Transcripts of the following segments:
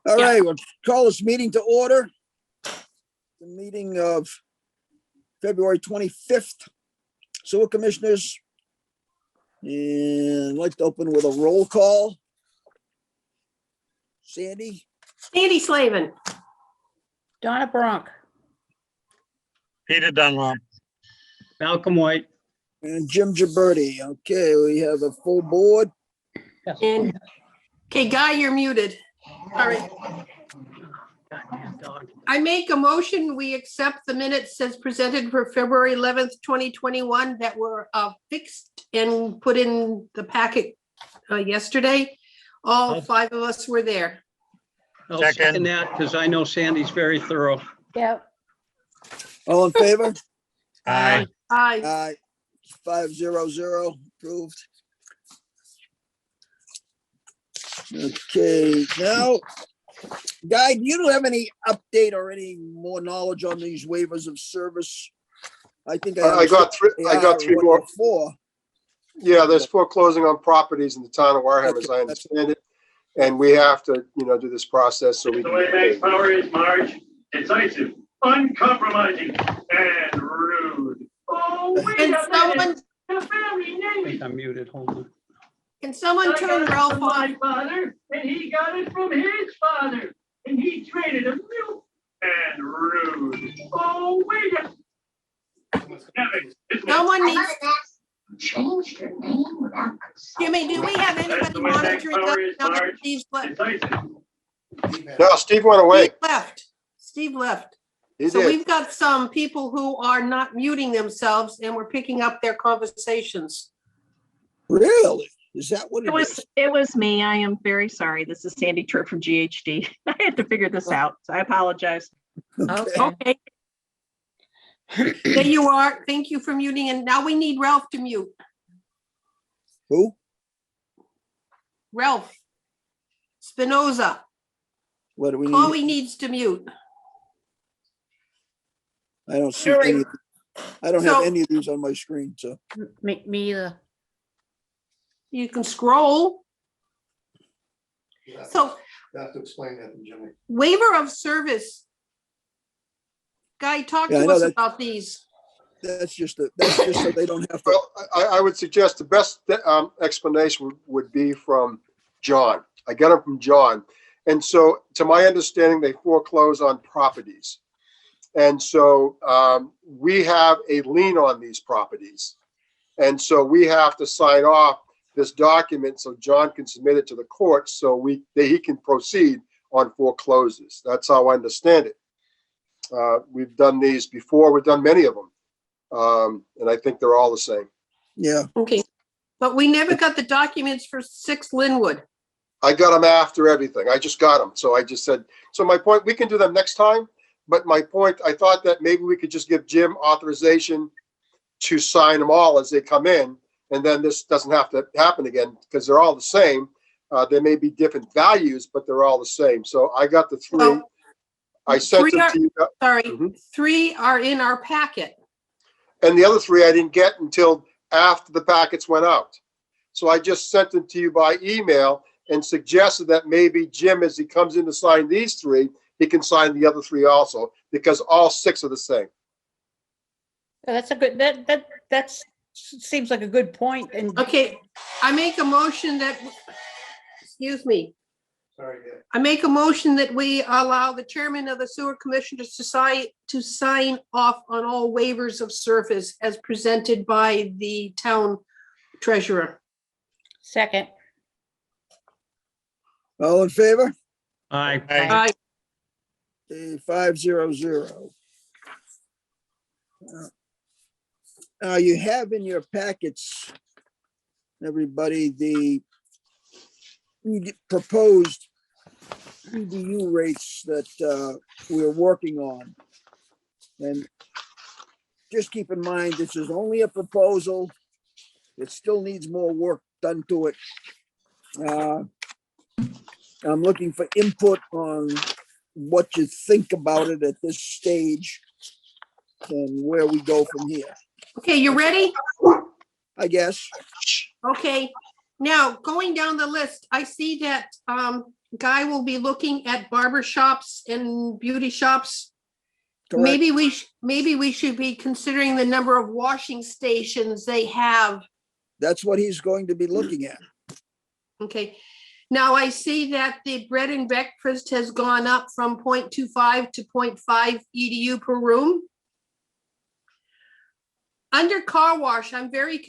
All right, we'll call this meeting to order. The meeting of February 25th, Sewer Commissioners. And I'd like to open with a roll call. Sandy, Slavin. Donna Bronk. Peter Dunlop. Malcolm White. and Jim Gibberti. Okay, we have a full board. And, okay, Guy, you're muted. All right. Goddamn dog. I make a motion, we accept the minutes as presented for February 11th, 2021 that were fixed and put in the packet yesterday. All five of us were there. I'll Second. second that because I know Sandy's very thorough. Yep. All in favor? Aye. Aye. Aye. 500 approved. Okay, now, Guy, do you have any update or any more knowledge on these waivers of service? I think I got three more. Four. Yeah, there's foreclosing on properties in the town of Wareham, as I understand it. And we have to, do this process so we The way Max Power is, Marge, decisive, uncompromising, and rude. Oh, wait Can a someone, minute. The family I name think I'm muted. Hold on. can someone I turn got it Ralph from on? my father, and he got it from his father, and he traded a milk and rude. Oh, wait a Someone needs, Changed your name without consent. Jimmy, do we have That's anybody the way Max monitoring Power that? is, No, Marge. Steve's left. decisive. No, Steve went away. Steve left. Steve left. He So did. we've got some people who are not muting themselves and we're picking up their conversations. Really? Is that what it is? It was me. I am very sorry. This is Sandy Tripp from GHD. I had to figure this out, so I apologize. Okay. There you are. Thank you for muting. And now we need Ralph to mute. Who? Ralph Spinoza. What do we need? Chloe needs to mute. I don't see any. I don't have So- any of these on my screen, so. Me either. You can scroll. So You have to explain that to Jimmy. waiver of service. Guy, talk Yeah, I to know us that- about these. That's just so they don't have to. Well, I would suggest the best explanation would be from John. I got it from John. And so, to my understanding, they foreclose on properties. And so we have a lien on these properties. And so we have to sign off this document so John can submit it to the court so he can proceed on foreclosures. That's how I understand it. We've done these before. We've done many of them. And I think they're all the same. Yeah, Okay. But we never got the documents for 6 Linwood. I got them after everything. I just got them. So I just said, so my point, we can do them next time. But my point, I thought that maybe we could just give Jim authorization to sign them all as they come in. And then this doesn't have to happen again because they're all the same. There may be different values, but they're all the same. So I got the 3. Well, I sent 3 them to you. Sorry, Mhm. 3 are in our packet. And the other 3 I didn't get until after the packets went out. So I just sent them to you by email and suggested that maybe Jim, as he comes in to sign these 3, he can sign the other 3 also, because all 6 are the same. That's a good, that seems like a good point. And Okay, I make a motion that, excuse me, Sorry, yeah. I make a motion that we allow the chairman of the sewer commissioners to sign off on all waivers of service as presented by the town treasurer. second. all in favor? Aye. Aye. Okay, 500. You have in your packets, everybody, the proposed EDU rates that we're working on. And just keep in mind, this is only a proposal. It still needs more work done to it. I'm looking for input on what you think about it at this stage and where we go from here, Okay, you ready? I guess. Okay, Now, going down the list, I see that Guy will be looking at barber shops and beauty shops. Correct. Maybe we should be considering the number of washing stations they have. That's what he's going to be looking at. Okay, now I see that the bread and breakfast has gone up from 0.25 to 0.5 EDU per room. Under car wash, I'm very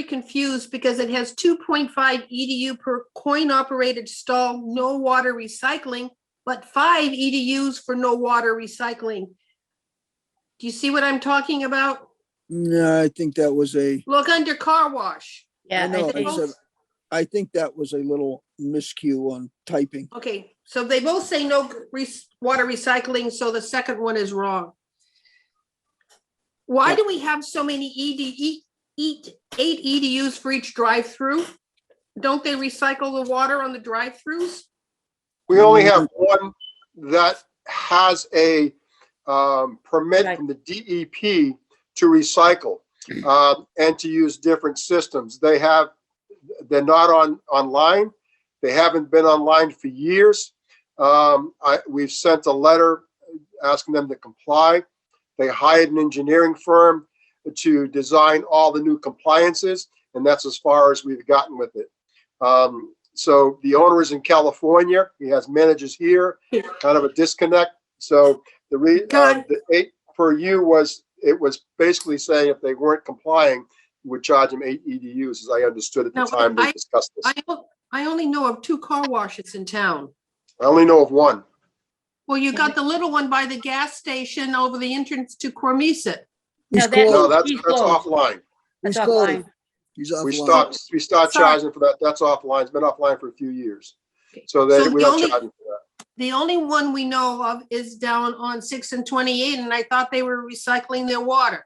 confused because it has 2.5 EDU per coin operated stall, no water recycling, but 5 EDUs for no water recycling. Do you see what I'm talking about? No, I think that was a, Look under car wash. Yeah, I know, think, it's I think that was a little miscue on typing. Okay, so they both say no water recycling, so the second one is wrong. Why do we have so many 8 EDUs for each drive-through? Don't they recycle the water on the drive-throughs? We only have one that has a permit Right. from the DEP to recycle and to use different systems. They're not online. They haven't been online for years. We've sent a letter asking them to comply. They hired an engineering firm to design all the new compliances, and that's as far as we've gotten with it. So the owner is in California. He has managers here, kind of a disconnect. So the 8 per U was basically saying if they weren't complying, we would charge them 8 EDUs, as I understood at the No, time they discussed this. I only know of 2 car washes in town. I only know of one. Well, you got the little one by the gas station over the entrance to Cormisa. He's No, that- closed. No, that's He's closed. offline. that's He's closed. offline. He's We offline. start Sorry. charging for that. That's offline. It's been offline for a few years. Okay. So So we're the not only- charging for that. The only one we know of is down on 6 and 28, and I thought they were recycling their water.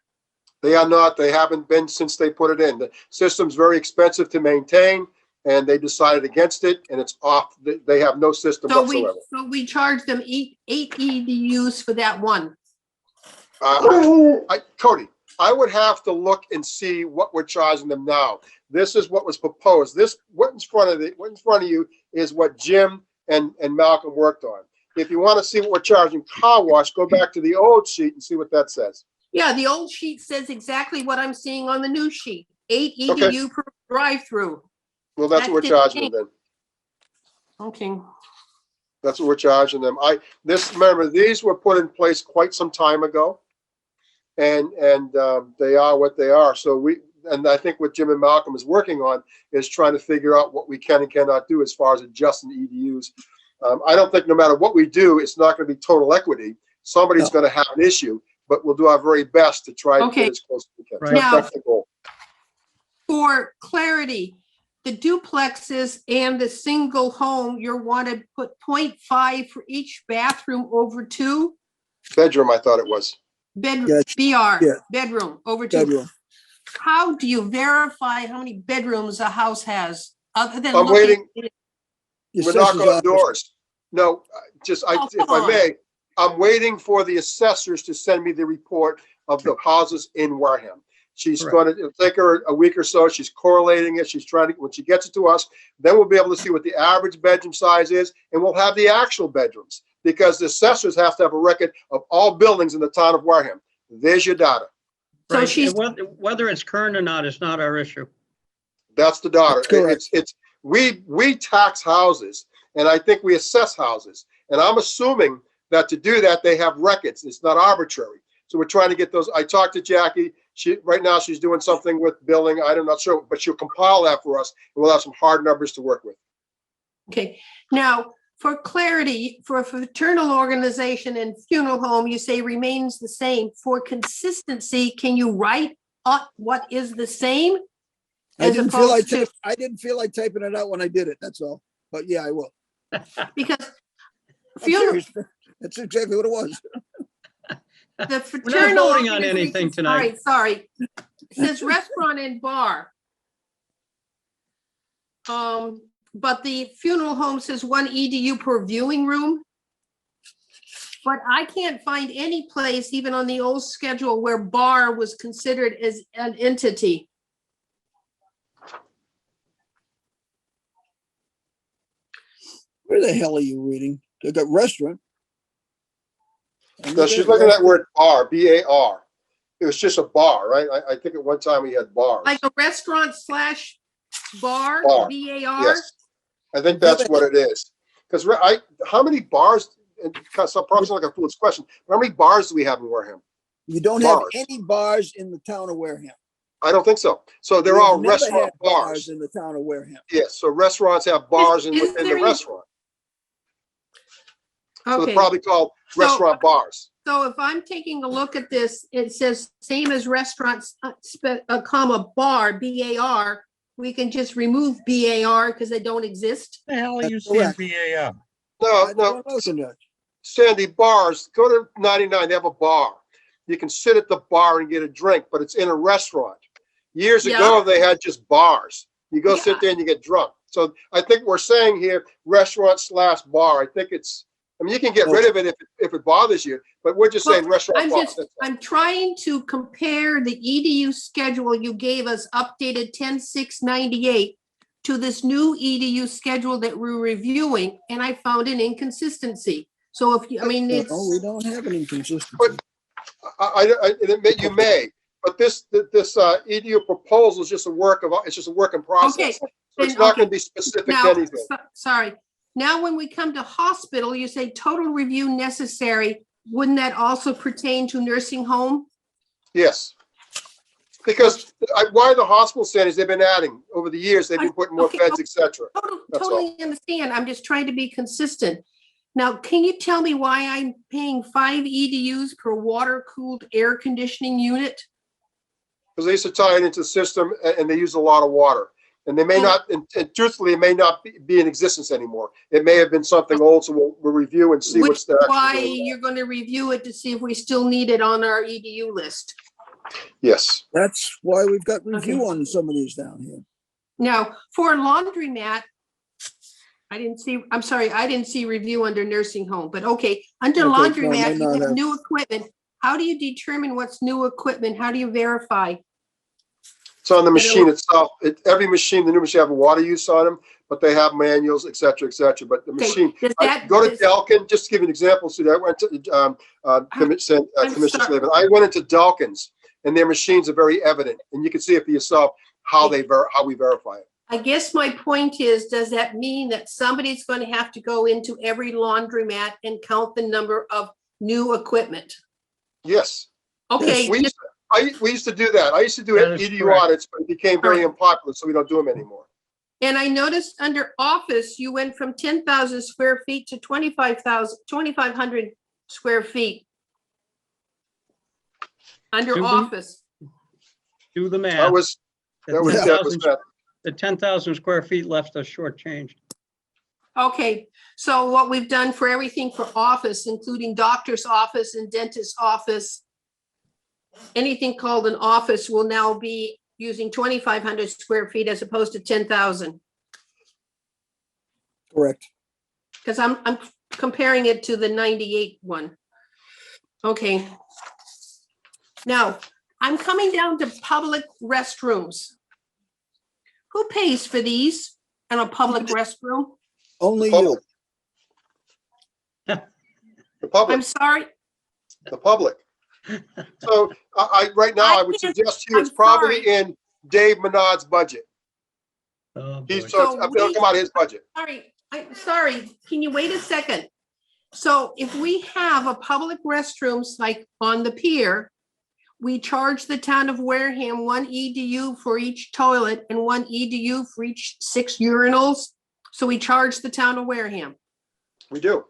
They are not. They haven't been since they put it in. The system's very expensive to maintain, and they decided against it, and it's off. They have no system So whatsoever. we charge them 8 EDUs for that one. Cody, I would have to look and see what we're charging them now. This is what was proposed. What's in front of you is what Jim and Malcolm worked on. If you want to see what we're charging car wash, go back to the old sheet and see what that says. Yeah, the old sheet says exactly what I'm seeing on the new sheet, 8 Okay. EDU per drive-through. Well, that's what we're That charging them didn't then. Okay, That's what we're charging them. Remember, these were put in place quite some time ago. And they are what they are. So I think what Jim and Malcolm is working on is trying to figure out what we can and cannot do as far as adjusting EDUs. I don't think no matter what we do, it's not going to be total equity. Somebody's going to have an issue, but we'll do our very best to try to Okay. get as close as we can. Right. That's the goal. for clarity, the duplexes and the single home, you want to put 0.5 for each bathroom over 2? Bedroom, I thought it was. Bedroom, Yes. BR, Yeah. bedroom over 2. Bedroom. How do you verify how many bedrooms a house has, other than I'm looking? waiting. The We're knocking assessor's on office. doors. No, Oh, if come I may, I'm waiting for the assessors to send me the report of the houses in Wareham. She's Correct. going to, it'll take her a week or so. She's correlating it. She's trying to, when she gets it to us, then we'll be able to see what the average bedroom size is, and we'll have the actual bedrooms, because the assessors have to have a record of all buildings in the town of Wareham. There's your data. So Right, she's, and whether it's current or not is not our issue. That's the data. That's correct. We tax houses, and I think we assess houses. And I'm assuming that to do that, they have records. It's not arbitrary. So we're trying to get those. I talked to Jackie. Right now she's doing something with billing. I'm not sure, but she'll compile that for us, and we'll have some hard numbers to work with. okay, now, for clarity, for a fraternal organization and funeral home, you say remains the same. For consistency, can you write up what is the same? I As didn't feel like opposed to, I didn't feel like typing it out when I did it. That's all. But yeah, I will. because I'm funeral, serious. That's exactly what it was. the fraternal. voting on anything organization- tonight. Sorry. It says restaurant and bar. But the funeral home says 1 EDU per viewing room. But I can't find any place, even on the old schedule, where bar was considered as an entity. Where the hell are you reading? They got restaurant. And No, they she's got looking at that restaurant. word bar, B-A-R. It was just a bar, right? I think at one time we had bars. Like a restaurant slash bar, Bar, BAR? Yes, I think that's what it is. Because how many bars, and some probably sound like a foolish question, but how many bars do we have in Wareham? You don't have Bars. any bars in the town of Wareham. I don't think so. So they're We have all never restaurant had bars. in the town of Wareham. Yes, so restaurants have bars Is within the there any- restaurant. So they're Okay, probably called restaurant bars. so if I'm taking a look at this, it says same as restaurants, comma, bar, BAR. We can just remove BAR because they don't exist. The hell are you That's seeing correct. BAR? No, I no, don't know, Judge. Sandy, bars, go to 99, they have a bar. You can sit at the bar and get a drink, but it's in a restaurant. Years ago, Yeah. they had just bars. You go Yeah. sit there and you get drunk. So I think we're saying here, restaurant slash bar. I think it's, I mean, you can get rid of it if it bothers you, but we're just saying Well, restaurant I'm bar. just, I'm trying to compare the EDU schedule you gave us updated 10/6/98 to this new EDU schedule that we're reviewing, and I found an inconsistency. So if you, I mean, it's, No, we don't have an inconsistency. You may, but this EDU proposal is just a work of, it's just a work in process. So it's then, not going okay. to be specific to now, anything. sorry. Now, when we come to hospital, you say total review necessary. Wouldn't that also pertain to nursing home? Yes. Because why the hospital centers, they've been adding over the years, they've been putting more Okay, beds, et cetera. That's all. Totally understand. I'm just trying to be consistent. Now, can you tell me why I'm paying 5 EDUs per water-cooled air conditioning unit? Because they used to tie it into the system and they use a lot of water. And they may not, and truthfully, it may not be in existence anymore. It may have been something old, so we'll review and see Which what's is there. why you're going to review it to see if we still need it on our EDU list. Yes. That's why we've got review on some of these down here. Now, for a laundromat, I didn't see review under nursing home, but okay, under Okay, no, laundromat, no, you no. have new equipment. How do you determine what's new equipment? How do you verify? It's on the machine itself. Every machine, the new machine have a water use on them, but they have manuals, et cetera, et cetera. But the Okay, machine, does that- go to does- Delkin, just to give you an example, Sue, I went to, I'm Commissioner sorry. Slavin. I went into Delkin's and their machines are very evident and you can see it for yourself how how we verify it. I guess my point is, does that mean that somebody's going to have to go into every laundromat and count the number of new equipment? Yes. Okay, We used to do that. I used to do That is EDU correct. audits, but it became very Right. unpopular, so we don't do them anymore. and I noticed under office, you went from 10,000 square feet to 2,500 square feet. Under Do the- office. Do the That math. was The that was 10,000 that. the 10,000 square feet left us shortchanged. Okay, so what we've done for everything for office, including doctor's office and dentist's office, anything called an office will now be using 2,500 square feet as opposed to 10,000. Correct. Because I'm comparing it to the 98 one. Okay. Now, I'm coming down to public restrooms. Who pays for these in a public restroom? Only you. Public. The public. I'm sorry, The public. So right now, I would suggest to you, it's I'm probably sorry. in Dave Menard's budget. Oh, boy. He's, So it'll come out of his budget. I'm sorry, can you wait a second? So if we have a public restrooms like on the pier, we charge the town of Wareham 1 EDU for each toilet and 1 EDU for each 6 urinals. So we charge the town of Wareham. We do.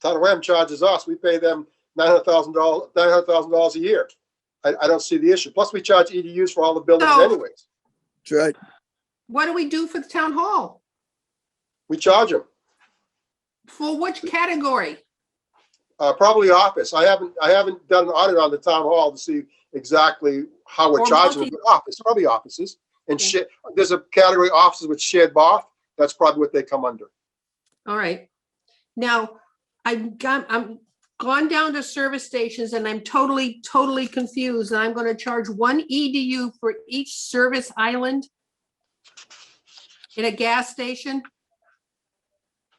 Town of Wareham charges us. We pay them $900,000 a year. I don't see the issue. Plus, we charge EDUs for all the buildings So- anyways. That's right. What do we do for the town hall? We charge them. For which category? Probably office. I haven't done an audit on the town hall to see exactly how we're Or charging them. But office, probably offices. And there's a category offices with shared bath. That's probably what they come under. All right. Now, I'm gone down to service stations and I'm totally confused. And I'm going to charge 1 EDU for each service island in a gas station.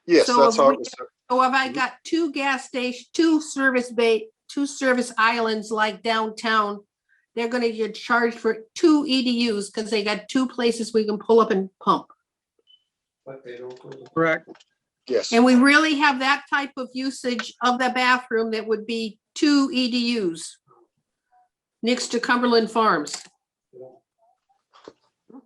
Yes, So that's if how we- it was. So if I got two gas station, two service islands like downtown, they're gonna get charged for two EDUs because they got two places we can pull up and pump. But they don't. Correct. Yes. And we really have that type of usage of the bathroom that would be two EDUs next to Cumberland Farms.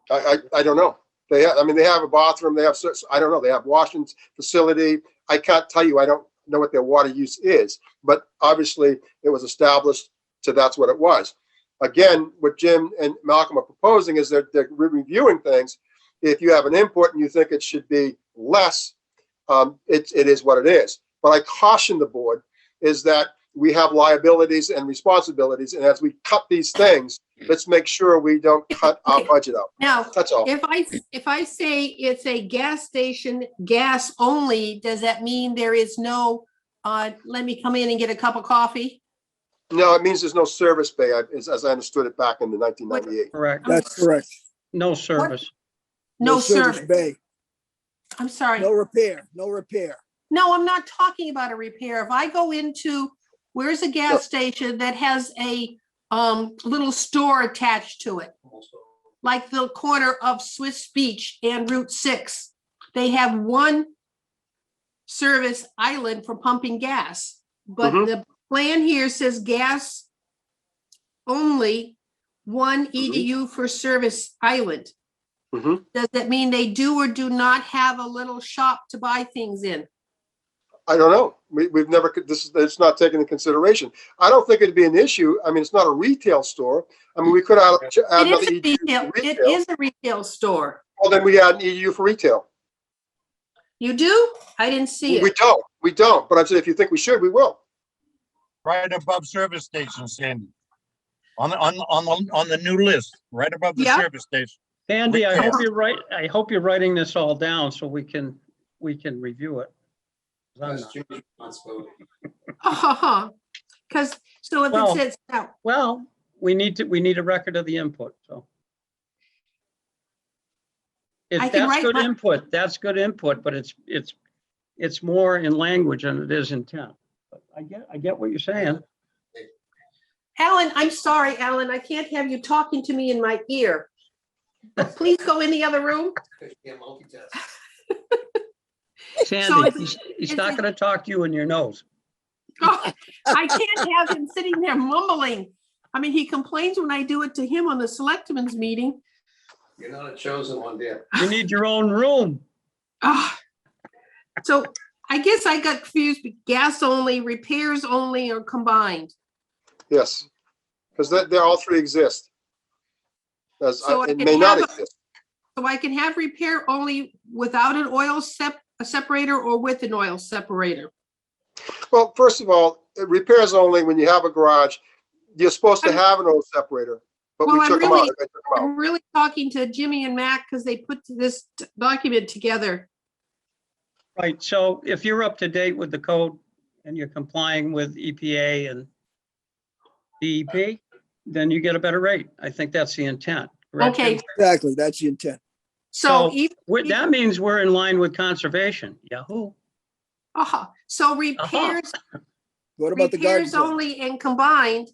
I don't know. They have, I mean, they have a bathroom, they have, I don't know, they have washing facility. I can't tell you, I don't know what their water use is, but obviously it was established, so that's what it was. Again, what Jim and Malcolm are proposing is they're reviewing things. If you have an input and you think it should be less, it is what it is. But I caution the board is that we have liabilities and responsibilities, and as we cut these things, let's make sure we don't cut our budget out. Now, That's all. if I say it's a gas station, gas only, does that mean there is no, let me come in and get a cup of coffee? No, it means there's no service bay, as I understood it back in the 1998. Correct. That's correct. No service. No service. Bay, I'm sorry. no repair, no repair. No, I'm not talking about a repair. If I go into, where's a gas station that has a little store attached to it? Like the corner of Swiss Beach and Route 6. They have one service island for pumping gas. But Mhm. the plan here says gas only, one EDU for service island. Mhm. Does that mean they do or do not have a little shop to buy things in? I don't know. We've never, it's not taken into consideration. I don't think it'd be an issue. I mean, it's not a retail store. I mean, we could add It another is a EDU retail, for it retail. is a retail store. Well, then we add an EDU for retail. You do? I didn't see We it. don't. But I'm saying if you think we should, we will. Right above service station, Sandy. On the new list, right above the Yeah. service station. Andy, I Repair. hope you're writing this all down so we can review it. I'm That's not. Jimmy's responsibility. Because, so if it Well- says, now, Well, we need a record of the input, so. I can That's write good my- input, that's good input, but it's more in language than it is intent. But I get what you're saying. Alan, I'm sorry, Alan, I can't have you talking to me in my ear. But please go in the other room. Because you can't multitask. Sandy, if he's it's not a- gonna talk to you in your nose. Oh, I can't have him sitting there mumbling. I mean, he complains when I do it to him on the selectmen's meeting. You're not a chosen one, dear. You need your own room. Ah. So I guess I got confused, but gas only, repairs only, or combined. Yes. Because they're all three exist. So I It can may not have exist. So I can have repair only without an oil separator or with an oil separator. Well, first of all, repairs only when you have a garage. You're supposed to have an oil separator, but Well, we I'm took them really- out. They took 'em out. I'm really talking to Jimmy and Mac because they put this document together. Right, so if you're up to date with the code and you're complying with EPA and DEP, then you get a better rate. I think that's the intent. correct, Okay, Jim? Exactly, that's the intent. so So- even, That means we're in line with conservation. Yahoo. so repairs, What about the garden? repairs club? only and combined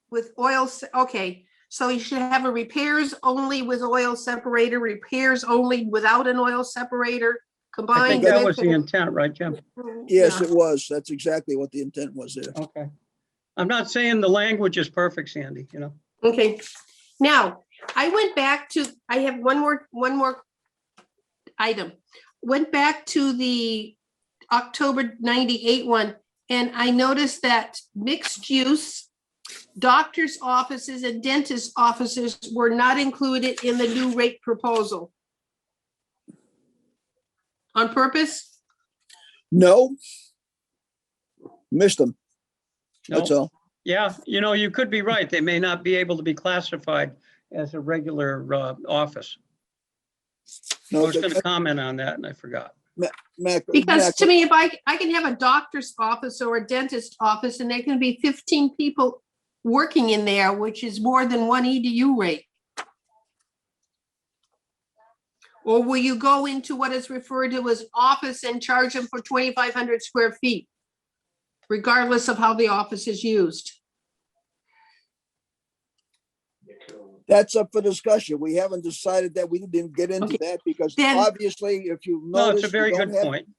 with oil, okay, so you should have a repairs only with oil separator, repairs only without an oil separator, I think combined that with. was the intent, right, Jim? Yes, Yeah. it was. That's exactly what the intent was there. Okay. I'm not saying the language is perfect, Sandy, you know? Okay, now, I went back to, I have one more item. Went back to the October 98 one, and I noticed that mixed use, doctor's offices and dentist offices were not included in the new rate proposal. On purpose? No. Missed them, No. that's all. Yeah, you could be right. They may not be able to be classified as a regular office. I No, was going to comment on that and I forgot. Mac, Because Mac, to me, if I can have a doctor's office or a dentist office, and there can be 15 people working in there, which is more than one EDU rate. Or will you go into what is referred to as office and charge them for 2,500 square feet? Regardless of how the office is used. That's up for discussion. We haven't decided that. We didn't get into Okay, that because then- obviously, if you No, it's notice, a very good point.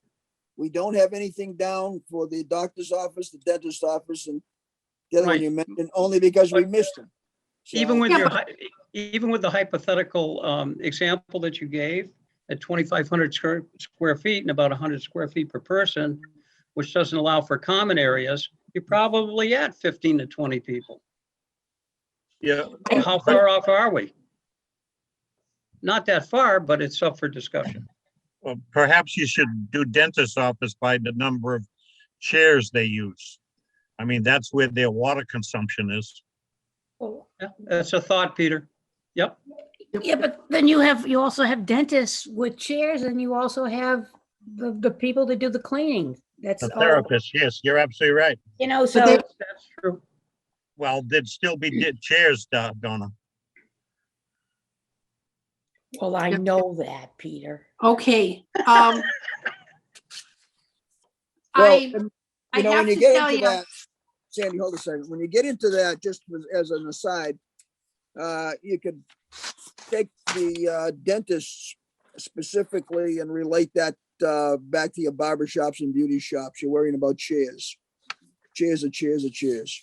we don't have anything down for the doctor's office, the dentist's office, and the other one Right. you mentioned, only because we missed them. Even So- with Yeah, your, even with the hypothetical example that you gave, at 2,500 square feet and about 100 square feet per person, which doesn't allow for common areas, you're probably at 15 to 20 people. Yeah. How far off are we? Not that far, but it's up for discussion. Well, perhaps you should do dentist's office by the number of chairs they use. I mean, that's where their water consumption is. Well, Yeah, that's a thought, Peter. Yep. yeah, but then you also have dentists with chairs and you also have the people that do the cleaning. That's The all, therapist, yes, you're absolutely right. so, they- That's true. Well, there'd still be chairs, Donna. well, I know that, Peter. Okay, Well, I and, I you know, have when you to get tell into you, that, Sandy, hold a second. When you get into that, just as an aside, you could take the dentists specifically and relate that back to your barber shops and beauty shops. You're worrying about chairs. Chairs are chairs are chairs.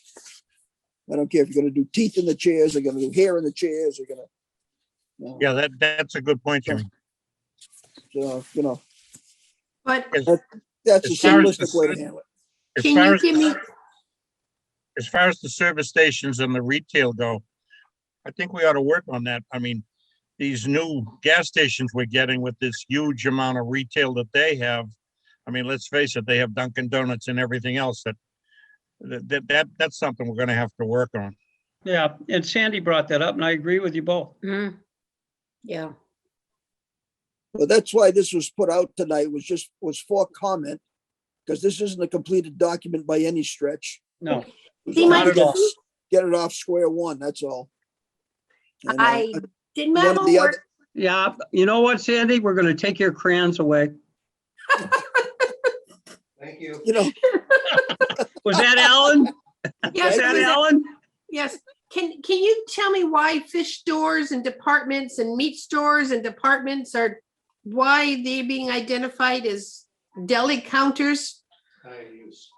I don't care if you're gonna do teeth in the chairs, or gonna do hair in the chairs, or gonna. Yeah, that's a good point, Jimmy. So, you know, but that's a As far as simplistic way to handle it. As can far you as, give me, as far as the service stations and the retail go, I think we ought to work on that. I mean, these new gas stations we're getting with this huge amount of retail that they have. I mean, let's face it, they have Dunkin' Donuts and everything else that's something we're gonna have to work on. Yeah, and Sandy brought that up, and I agree with you both. Mhm. Yeah, But that's why this was put out tonight, was for comment, because this isn't a completed document by any stretch. No, It was He only might to not at all. get it off square one, that's all. And, I did my one of the homework. Yeah, you know what, Sandy? We're gonna take your crayons away. Thank you. You know, Was that Alan? Yes, Was that was it- Alan? yes. Can you tell me why fish stores and departments and meat stores and departments why they're being identified as deli counters? High use.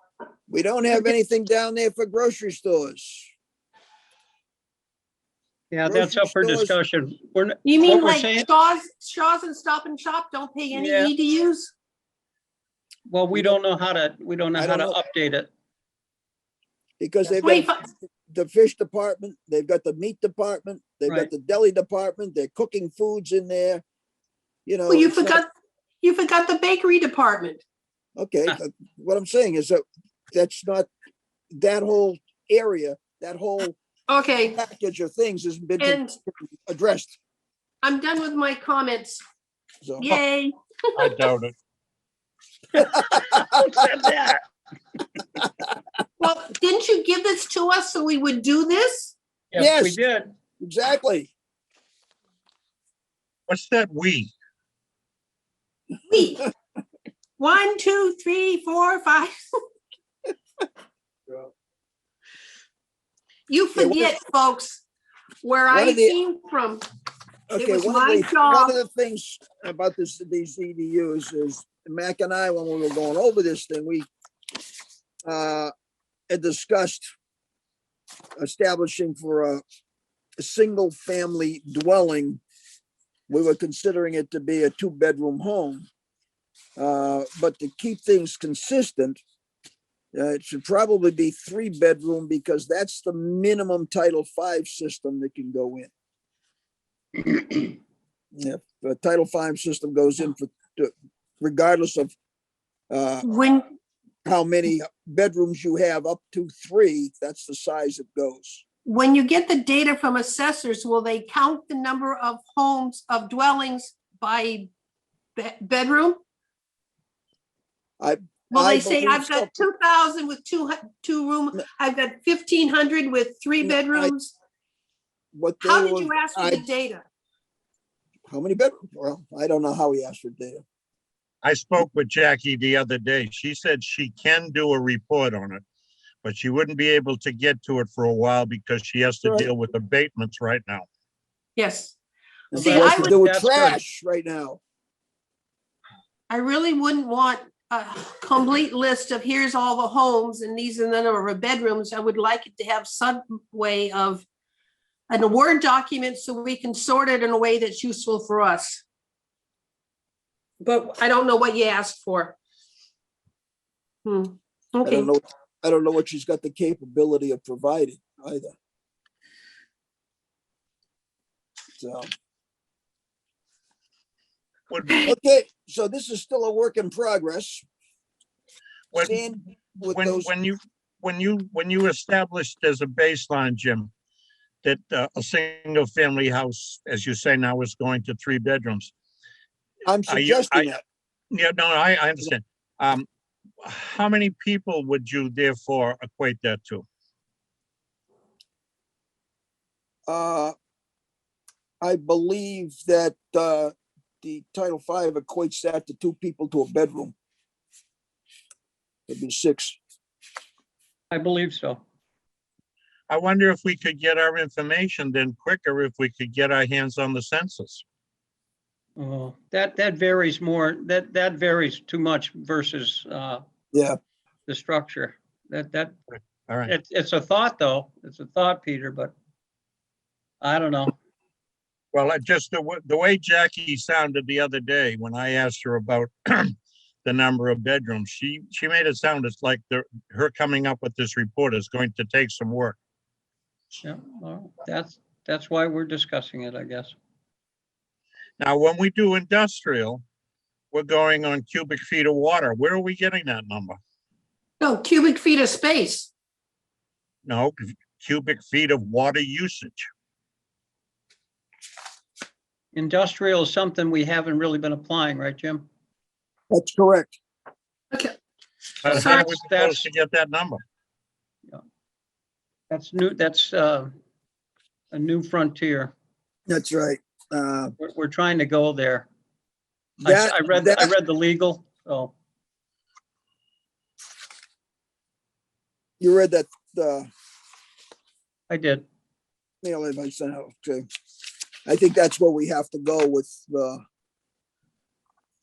we don't have anything down there for grocery stores. Yeah, that's up for Grocery stores. discussion. We're, not- You what mean we're like saying, Shaw's and Stop and Shop don't pay any Yeah. EDUs? well, we don't know how to I don't know. update it. Because they've Wait, got the fish department, they've got the meat department, they've got Right. the deli department, they're cooking foods in there. You know. well, you it's not- forgot the bakery department. Okay, what I'm saying is that that's not, that whole area, that whole Okay, package of things has been and addressed. I'm done with my comments. So, Yay. I doubt it. Who said that? Well, didn't you give this to us so we would do this? Yes, we Yes. did. exactly. What's that we? We. 1, 2, 3, 4, 5. You Okay, forget, folks, where one I of the- came from. Okay, was one my of job. the things about these EDUs is Mac and I, when we were going over this thing, we had discussed establishing for a single family dwelling. We were considering it to be a 2-bedroom home. But to keep things consistent, it should probably be 3-bedroom because that's the minimum Title V system that can go in. If the Title V system goes in regardless of When, how many bedrooms you have, up to 3, that's the size it goes. when you get the data from assessors, will they count the number of homes, of dwellings by bedroom? I Will I they say, believe I've got so. 2,000 with two room, I've got 1,500 with 3 No, I- bedrooms? What they How did were- you ask for the data? How many bedrooms? Well, I don't know how he asked for data. I spoke with Jackie the other day. She said she can do a report on it, but she wouldn't be able to get to it for a while because she has to Right. deal with abatements right now. Yes. And See, she has I to would- do with That's good. trash right now. I really wouldn't want a complete list of here's all the homes and these and then are bedrooms. I would like it to have some way of a Word document so we can sort it in a way that's useful for us. But I don't know what you asked for. I Okay, don't know. I don't know what she's got the capability of providing either. So, Would- okay, so this is still a work in progress. When, Stand with when, those, when you established as a baseline, Jim, that a single family house, as you say now, is going to 3 bedrooms. I'm suggesting that. Yeah, no, I understand. How many people would you therefore equate that to? I believe that the Title V equates that to 2 people to a bedroom. It'd be 6. I believe so. I wonder if we could get our information then quicker if we could get our hands on the census. That varies more, that varies too much versus Yeah, the structure. That, All right. it's a thought though. It's a thought, Peter, but I don't know. Well, just the way Jackie sounded the other day when I asked her about the number of bedrooms, she made it sound it's like her coming up with this report is going to take some work. Yeah, well, that's why we're discussing it, I guess. Now, when we do industrial, we're going on cubic feet of water. Where are we getting that number? no, cubic feet of space. No, cubic feet of water usage. Industrial is something we haven't really been applying, right, Jim? that's correct. Okay, How Sorry. are we supposed to get that number? That's new, that's a new frontier. That's right. We're trying to go there. That, I read the legal, so you read that, I did. mail in I sent out. Okay. I think that's where we have to go with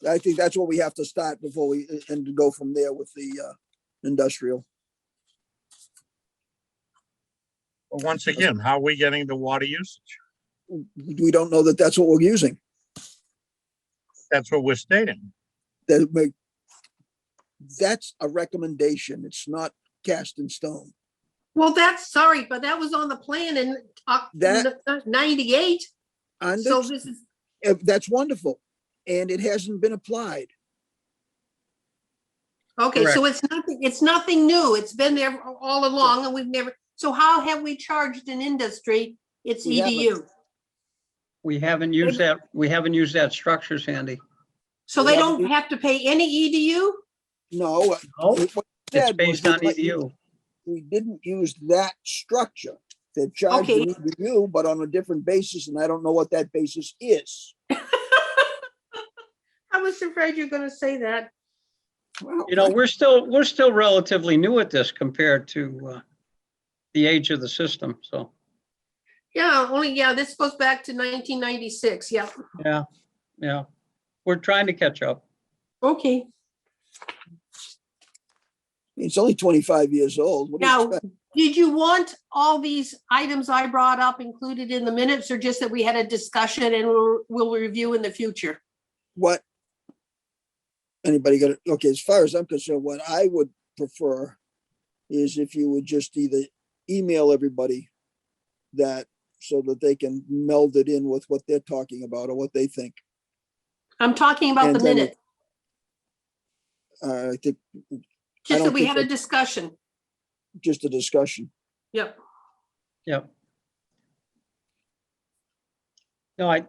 I think that's where we have to start before we, and to go from there with the industrial. Well, once again, how are we getting the water usage? We don't know that that's what we're using. That's what we're stating. That's a recommendation. It's not cast in stone. well, sorry, but that was on the plan in That- 98. And So this is, that's wonderful. And it hasn't been applied. okay, so it's nothing new. It's been there all along and we've never, so how have we charged an industry? It's We haven't. EDU. We haven't used that structure, Sandy. So We they haven't don't have to pay any E EDU? No. No, what it it's said was based on E we EDU. We didn't use that structure. They charged Okay. an EDU, but on a different basis, and I don't know what that basis is. I was afraid you're gonna say that. Well, You know, we're still relatively new at this compared to the age of the system. So, Yeah, this goes back to 1996. Yeah, yeah, we're trying to catch up. okay. it's only 25 years old. What do you Now, expect? did you want all these items I brought up included in the minutes or just that we had a discussion and we'll review in the future? What? Anybody got it? Okay, as far as I'm concerned, what I would prefer is if you would just either email everybody that so that they can meld it in with what they're talking about or what they think. I'm talking about the And then minute, I think just don't that we think had a that- discussion. just a discussion. Yep. Yep. No, I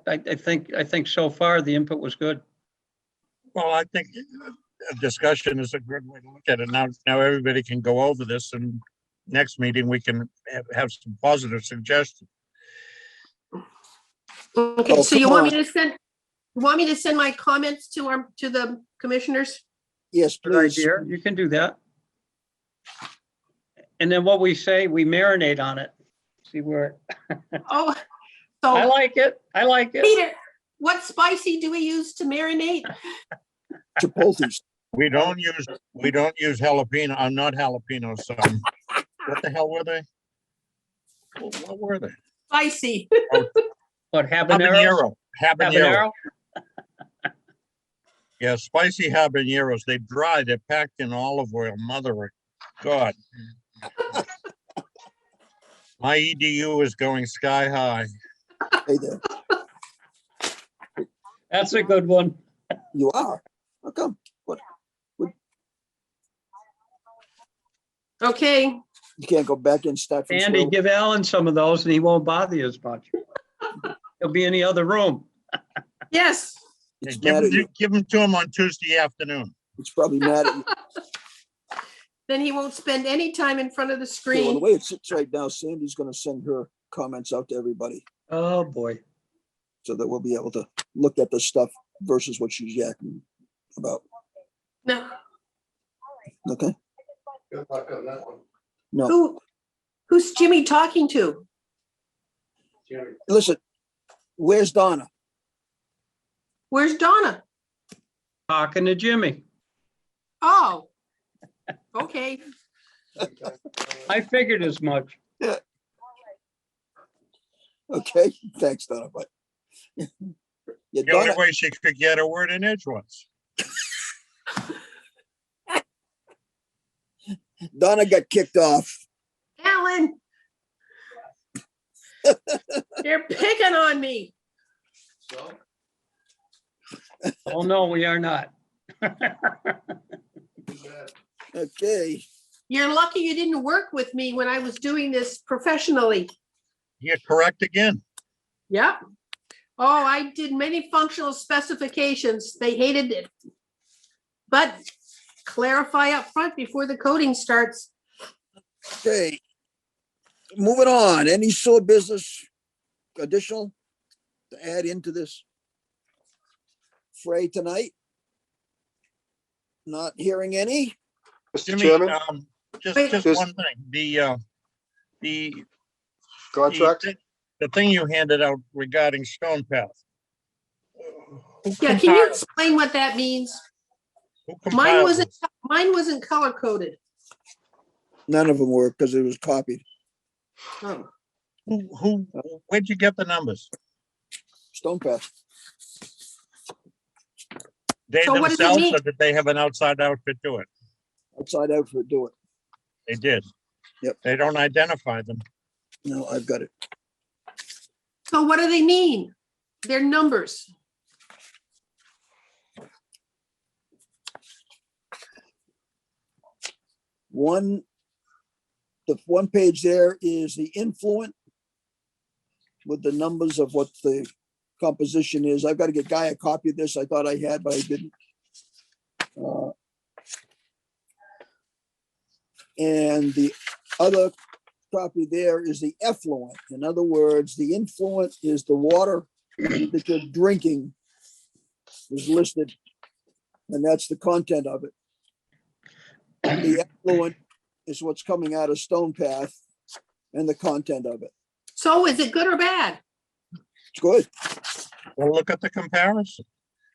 think so far the input was good. Well, I think a discussion is a good way to look at it. Now everybody can go over this and next meeting we can have some positive suggestions. Okay, Oh, so you come want me on. to send, You want me to send my comments to the commissioners? Yes, Good please. idea. You can do that. And then what we say, we marinate on it. See where, Oh, I so like it. I like it. Peter, what spicy do we use to marinate? Chipotle's. We don't use jalapeno, not jalapenos, what the hell were they? What were they? Spicy. What, habanero? Habanero. Yeah, spicy habaneros. They dry, they're packed in olive oil, mother of God. My EDU is going sky high. Hey there. That's a good one. You are. How come? Okay, You can't go back and start from Andy, square one? give Alan some of those and he won't bother you as much. He'll be in the other room. yes. It's Give mad at you. them to him on Tuesday afternoon. It's probably mad at you. Then he won't spend any time in front of the Okay, well, the screen. way it sits right now, Sandy's gonna send her comments out to everybody Oh, boy. so that we'll be able to look at the stuff versus what she's yakking about. No, Okay? Good luck on that one. No, who's Jimmy talking to? Jerry. listen, where's Donna? Where's Donna? Talking to Jimmy. Oh, okay. I figured as much. Okay, thanks, Donna, but. Yeah, The only Donna, way she could get a word in edgewise. Donna got kicked off. Alan. They're picking on me. So, Oh, no, we are not. too bad. Okay, You're lucky you didn't work with me when I was doing this professionally. You're correct again. Yep. Oh, I did many functional specifications. They hated it. But clarify up front before the coding starts. okay. Moving on, any sewer business additional to add into this fray tonight? Not hearing any? Mr. Jimmy, Chairman, just Wait. one thing, the contract? the thing you handed out regarding Stone Path. Who Yeah, can you compiled- explain what that means? who Mine compiled wasn't, this? mine wasn't color coded. None of them were because it was copied. Oh. Where'd you get the numbers? Stone Path. They So what does it themselves, mean? or did they have an outside outfit do it? Outside outfit, do it. They did. Yep. They don't identify them. No, I've got it. So what do they mean? They're numbers. The one page there is the influent with the numbers of what the composition is. I've got to get Guy a copy of this. I thought I had, but I didn't. And the other copy there is the effluent. In other words, the influent is the water that you're drinking is listed, and that's the content of it. The effluent is what's coming out of Stone Path and the content of it. So is it good or bad? It's good. Well, look at the comparison.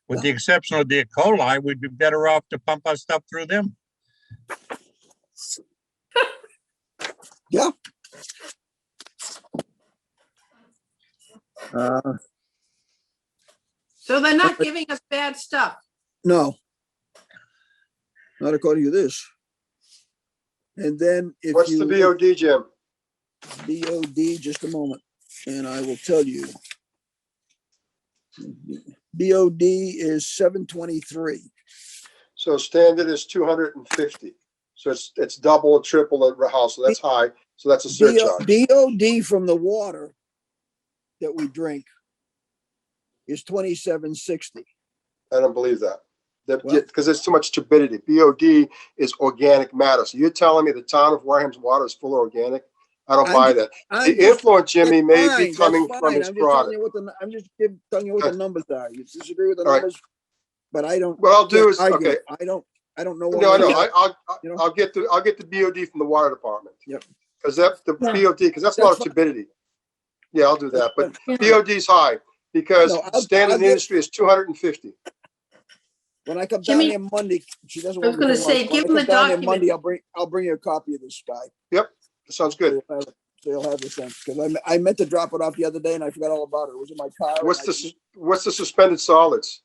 With the exception of the E. coli, we'd be better off to pump our stuff through them. Yeah. So they're not giving us bad stuff. No. Not according to this. And then if What's you. the BOD, Jim? BOD, just a moment, and I will tell you. BOD is 723. So standard is 250. So it's double or triple at house, so that's high. So that's a surcharge. BOD from the water that we drink is 2760. I don't believe that. Well- Because there's too much turbidity. BOD is organic matter. So you're telling me the town of Wareham's water is full of organic? I don't I'm buy ju- that. I'm The just- influence, Jimmy, that's may fine, be that's coming fine. from his I'm just telling product. you what the, I'm just telling you what the numbers are. You disagree with the All right. numbers, but I don't. What I'll do can't is, argue. okay, I don't know. one no, way I or know, the other. you know? I'll get the BOD from the water department. Yep. Because that's the Yeah. BOD, because that's a lot That's of fine. turbidity. Yeah, I'll do that, but Yeah. BOD's high, because No, the standard I'll in the get- industry is 250. When I come down Jimmy, there Monday, she doesn't I was want me gonna to say, come. When I give him come the down there document. Monday, I'll bring you a copy of this guy. That sounds So good. you'll have the sense, because I meant to drop it off the other day and I forgot all about it. It was in my car. and What's I- the suspended solids?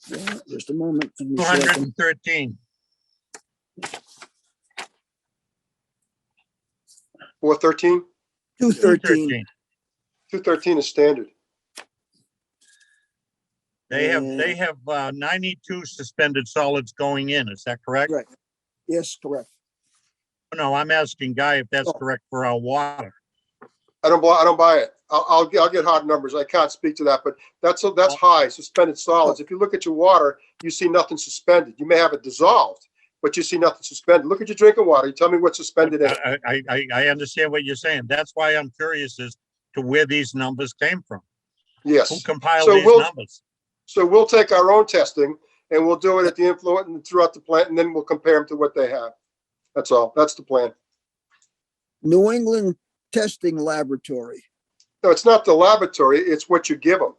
Yeah, just a moment. Let me see if I can- 213. 413? 213. 213 is standard. They have 92 suspended solids going in. Is that correct? Right. Yes, correct. No, I'm asking Guy if that's Oh. correct for our water. I don't buy it. I'll get hard numbers. I can't speak to that, but that's high, suspended solids. If you look at your water, you see nothing suspended. You may have it dissolved, but you see nothing suspended. Look at your drinking water. You tell me what's suspended in it. I understand what you're saying. That's why I'm curious as to where these numbers came from. Who Yes. compiled So these we'll- numbers? So we'll take our own testing and we'll do it at the influent and throughout the plant, and then we'll compare them to what they have. That's all. That's the plan. New England Testing Laboratory. No, it's not the laboratory. It's what you give them.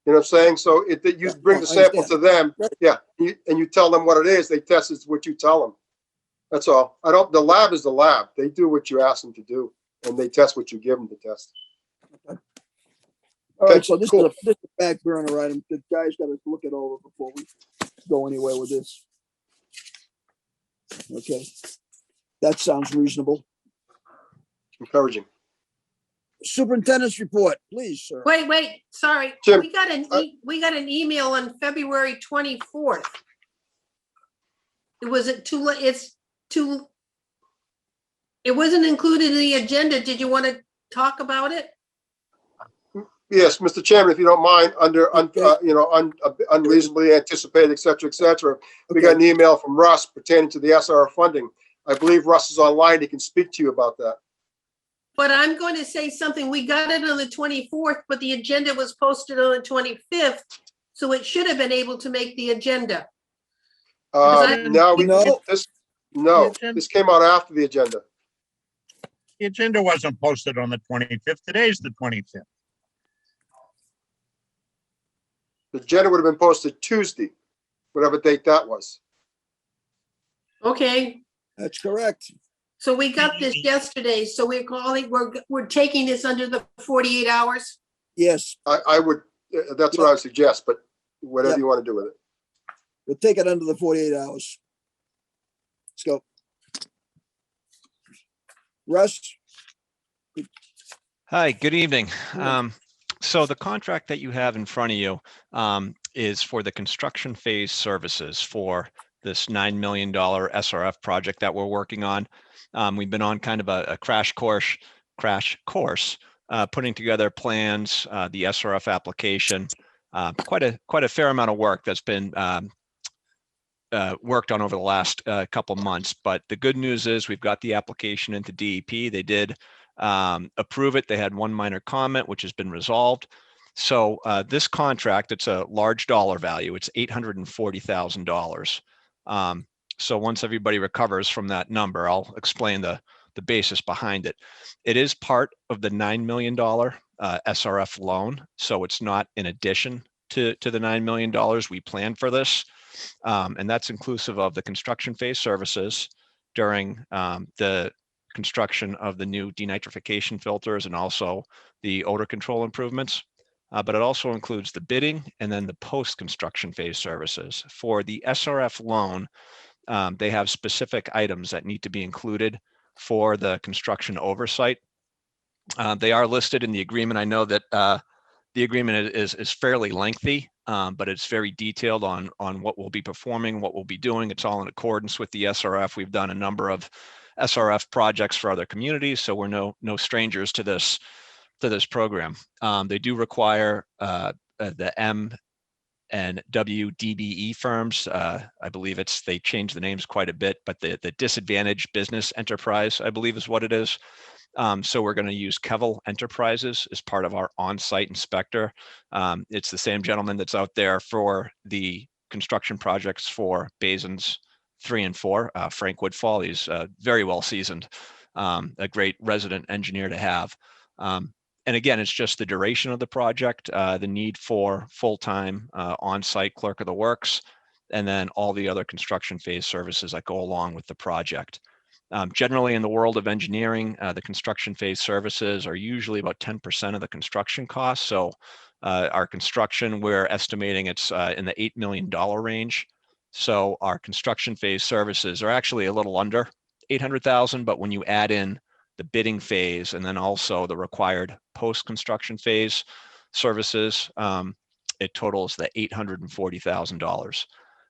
You know what I'm saying? So that you Yeah, bring no, the I sample understand. to them. Right. Yeah. And you tell them what it is. They test it's what you tell them. That's all. The lab is the lab. They do what you ask them to do and they test what you give them to test. All Okay, right, so this cool. is a back burner item. The guy's got to look it over before we go anywhere with this. Okay. That sounds reasonable. Encouraging. Superintendent's report, please, sir. Wait, sorry. Jim, We got an email on February 24th. It wasn't included in the agenda. Did you want to talk about it? Yes, Mr. Chairman, if you don't mind, under, Okay. unreasonably anticipated, et cetera, we got Okay. an email from Russ pertaining to the SR funding. I believe Russ is online. He can speak to you about that. But I'm going to say something. We got it on the 24th, but the agenda was posted on the 25th. So it should have been able to make the agenda. Because No, No. this came out after the agenda. The agenda wasn't posted on the 25th. Today's the 25th. The agenda would have been posted Tuesday, whatever date that was. Okay, That's correct. so we got this yesterday. So we're taking this under the 48 hours. Yes, I would, that's what I would suggest, but whatever Yep. you want to do with it. we'll take it under the 48 hours. Let's go. Russ? Hi, good evening. Good. So the contract that you have in front of you is for the construction phase services for this $9 million SRF project that we're working on. We've been on kind of a crash course, putting together plans, the SRF application, quite a fair amount of work that's been worked on over the last couple months. But the good news is we've got the application into DEP. They did approve it. They had one minor comment, which has been resolved. So this contract, it's a large dollar value. It's $840,000. So once everybody recovers from that number, I'll explain the basis behind it. It is part of the $9 million SRF loan. So it's not in addition to the $9 million we planned for this. And that's inclusive of the construction phase services during the construction of the new denitrification filters and also the odor control improvements. But it also includes the bidding and then the post-construction phase services. For the SRF loan, they have specific items that need to be included for the construction oversight. They are listed in the agreement. I know that the agreement is fairly lengthy, but it's very detailed on what we'll be performing, what we'll be doing. It's all in accordance with the SRF. We've done a number of SRF projects for other communities, so we're no strangers to this program. They do require the and WDBE firms. I believe they changed the names quite a bit, but the Disadvantaged Business Enterprise, I believe is what it is. So we're going to use Kevel Enterprises as part of our on-site inspector. It's the same gentleman that's out there for the construction projects for Basins 3 and 4, Frank Woodfall. He's very well seasoned, a great resident engineer to have. And again, it's just the duration of the project, the need for full-time on-site clerk of the works, and then all the other construction phase services that go along with the project. Generally in the world of engineering, the construction phase services are usually about 10% of the construction cost. So our construction, we're estimating it's in the $8 million range. So our construction phase services are actually a little under 800,000, but when you add in the bidding phase and then also the required post-construction phase services, it totals the $840,000.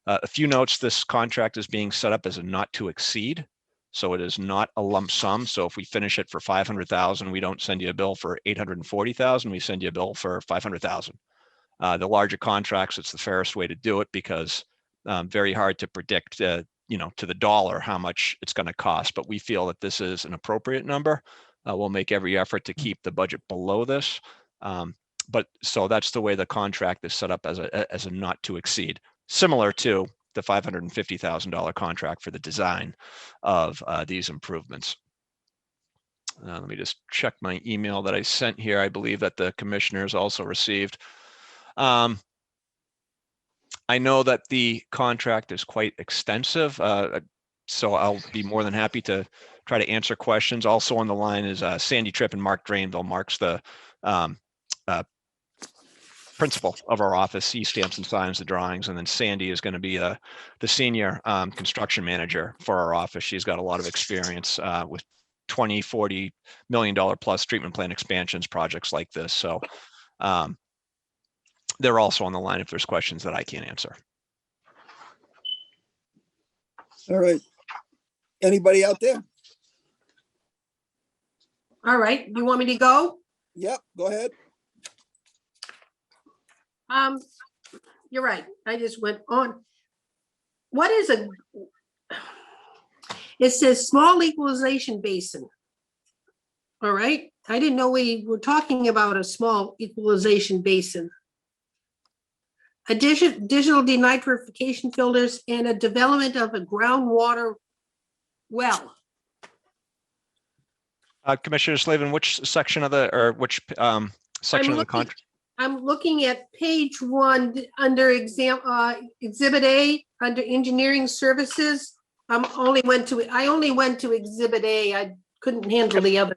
A few notes: this contract is being set up as a not to exceed. So it is not a lump sum. So if we finish it for 500,000, we don't send you a bill for 840,000. We send you a bill for 500,000. The larger contracts, it's the fairest way to do it because very hard to predict, to the dollar how much it's going to cost. But we feel that this is an appropriate number. We'll make every effort to keep the budget below this. But so that's the way the contract is set up, as a not to exceed, similar to the $550,000 contract for the design of these improvements. Let me just check my email that I sent here. I believe that the commissioners also received. I know that the contract is quite extensive, so I'll be more than happy to try to answer questions. Also on the line is Sandy Tripp and Mark Drainville. Mark's the principal of our office. He stamps and signs the drawings, and then Sandy is going to be the senior construction manager for our office. She's got a lot of experience with $20-40 million plus treatment plant expansions projects like this. So they're also on the line if there's questions that I can't answer. All right. Anybody out there? All right, you want me to go? Yep, go ahead. You're right. I just went on. What is it says small equalization basin. All right. I didn't know we were talking about a small equalization basin. Additional denitrification filters and a development of a groundwater well. Commissioner Slavin, which section of which section of the contract? I'm looking at page 1 under exhibit A under engineering services. I only went to exhibit A. I couldn't handle the other.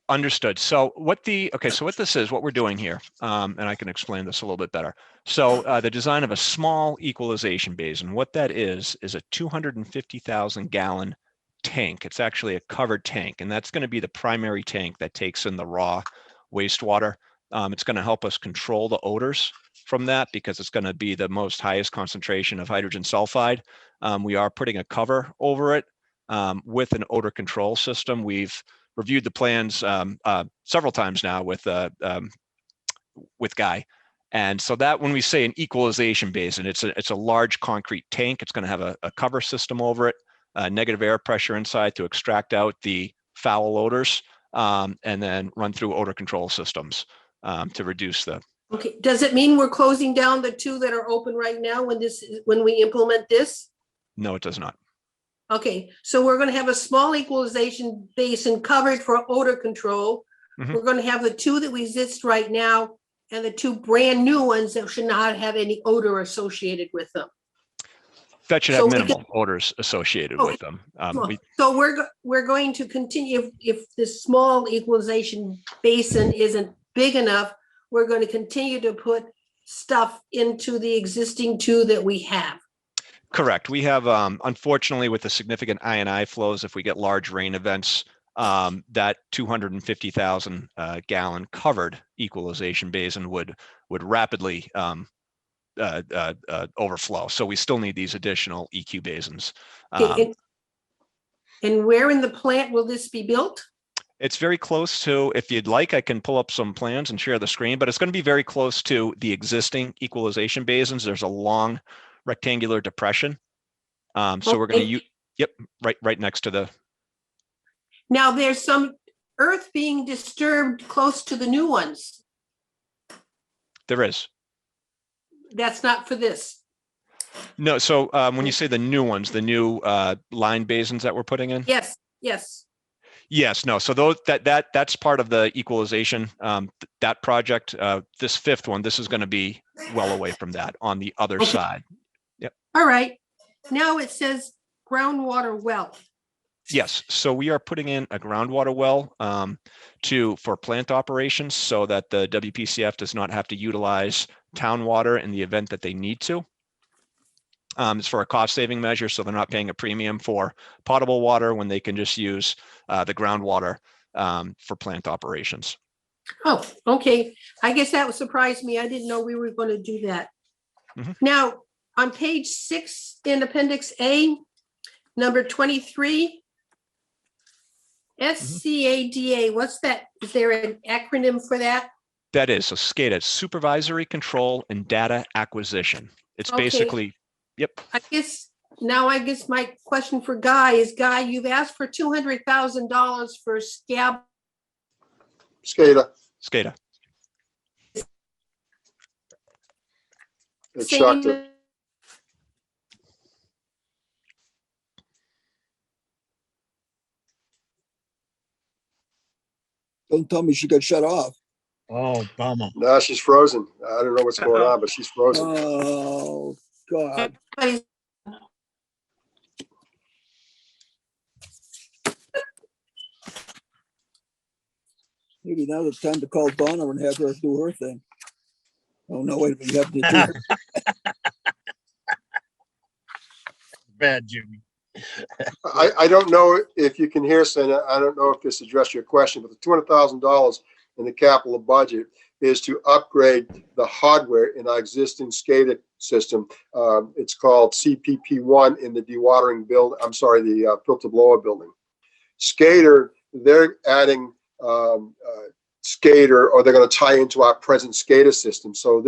Understood. So what this is, what we're doing here, and I can explain this a little bit better. So the design of a small equalization basin, what that is a 250,000 gallon tank. It's actually a covered tank, and that's going to be the primary tank that takes in the raw wastewater. It's going to help us control the odors from that because it's going to be the highest concentration of hydrogen sulfide. We are putting a cover over it with an odor control system. We've reviewed the plans several times now with Guy. And so that when we say an equalization basin, it's a large concrete tank. It's going to have a cover system over it, negative air pressure inside to extract out the foul odors, and then run through odor control systems to reduce the. Okay, does it mean we're closing down the 2 that are open right now when we implement this? No, it does not. Okay, so we're going to have a small equalization basin covered for odor control. Mhm. We're going to have the 2 that we exist right now and the 2 brand new ones that should not have any odor associated with them. That should So have we minimal odors associated Okay. with them. So we're going to continue, if this small equalization basin isn't big enough, we're going to continue to put stuff into the existing 2 that we have. Correct. We have, unfortunately, with the significant I&I flows, if we get large rain events, that 250,000 gallon covered equalization basin would rapidly overflow. So we still need these additional EQ basins. Okay, and where in the plant will this be built? It's very close to, if you'd like, I can pull up some plans and share the screen, but it's going to be very close to the existing equalization basins. There's a long rectangular depression. So we're going to Okay. use, yep, right next to the, Now, there's some earth being disturbed close to the new ones. there is. That's not for this. No, so when you say the new ones, the new line basins that we're putting in? Yes, yes. Yes, no. So those that's part of the equalization. That project, this fifth one, this is going to be well away from that on the other Okay. side. All right. Now it says groundwater wealth. Yes, so we are putting in a groundwater well for plant operations so that the WPCF does not have to utilize town water in the event that they need to. It's for a cost saving measure, so they're not paying a premium for potable water when they can just use the groundwater for plant operations. Oh, okay. I guess that would surprise me. I didn't know we were going to do that. Mhm. Now, on page 6 in Appendix A, number 23, SCADA, what's that? Is there an acronym for that? That is, so SCADA, Supervisory Control and Data Acquisition. It's Okay. basically, yep, I guess my question for Guy is, Guy, you've asked for $200,000 for SCAB. SCADA. SCADA. It's shocked. Same- Don't tell me she got shut off. Oh, bummer. Now she's frozen. I don't know what's going on, but she's frozen. Oh, God. everybody's- Maybe now's the time to call Donna and have her do her thing. Oh, no, wait a minute. You have to do Bad, Jimmy. I don't know if you can hear, Senna. I don't know if this addressed your question, but the $200,000 in the capital budget is to upgrade the hardware in our existing SCADA system. It's called CPP1 in the dewatering build. I'm sorry, the filter blower building. SCADA, they're adding SCADA, or they're going to tie into our present SCADA system. So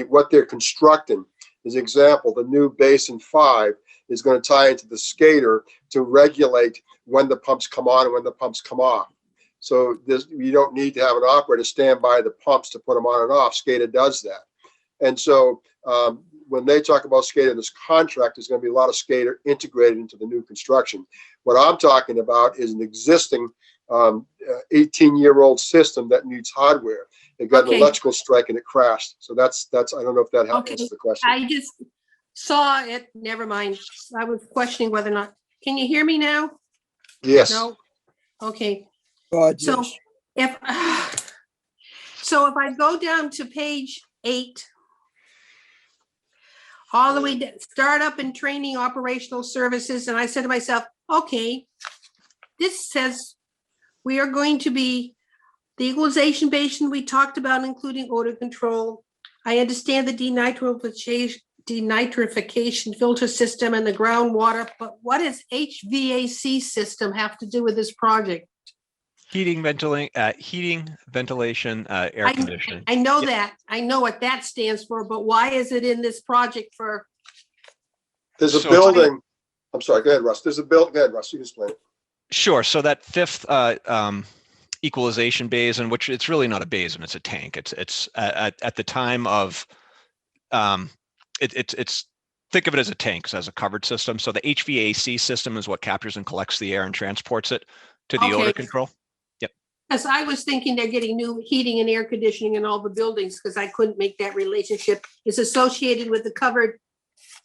what they're constructing is, example, the new Basin 5 is going to tie into the SCADA to regulate when the pumps come on and when the pumps come off. So you don't need to have an operator stand by the pumps to put them on and off. SCADA does that. And so when they talk about SCADA in this contract, there's going to be a lot of SCADA integrated into the new construction. What I'm talking about is an existing 18-year-old system that needs hardware. It got an Okay. electrical strike and it crashed. So that's I don't know if that Okay. answers the question. I just saw it. Never mind. I was questioning whether or not. Can you hear me now? Yes. No? Okay. God, So yes. if I go down to page 8, all the way to startup and training operational services, and I said to myself, okay, this says we are going to be the equalization basin we talked about, including odor control. I understand the denitrification filter system and the groundwater, but what does HVAC system have to do with this project? Heating, ventilation, air conditioning. I know Yep. that. I know what that stands for, but why is it in this project for? There's a So- building. I'm sorry. Go ahead, Russ. There's a building. Go ahead, Russ. You can explain it. Sure. So that fifth equalization basin, which it's really not a basin, it's a tank. It's at the time of it's think of it as a tank, so as a covered system. So the HVAC system is what captures and collects the air and transports it to the odor Okay. control. Because I was thinking they're getting new heating and air conditioning in all the buildings, because I couldn't make that relationship. It's associated with the covered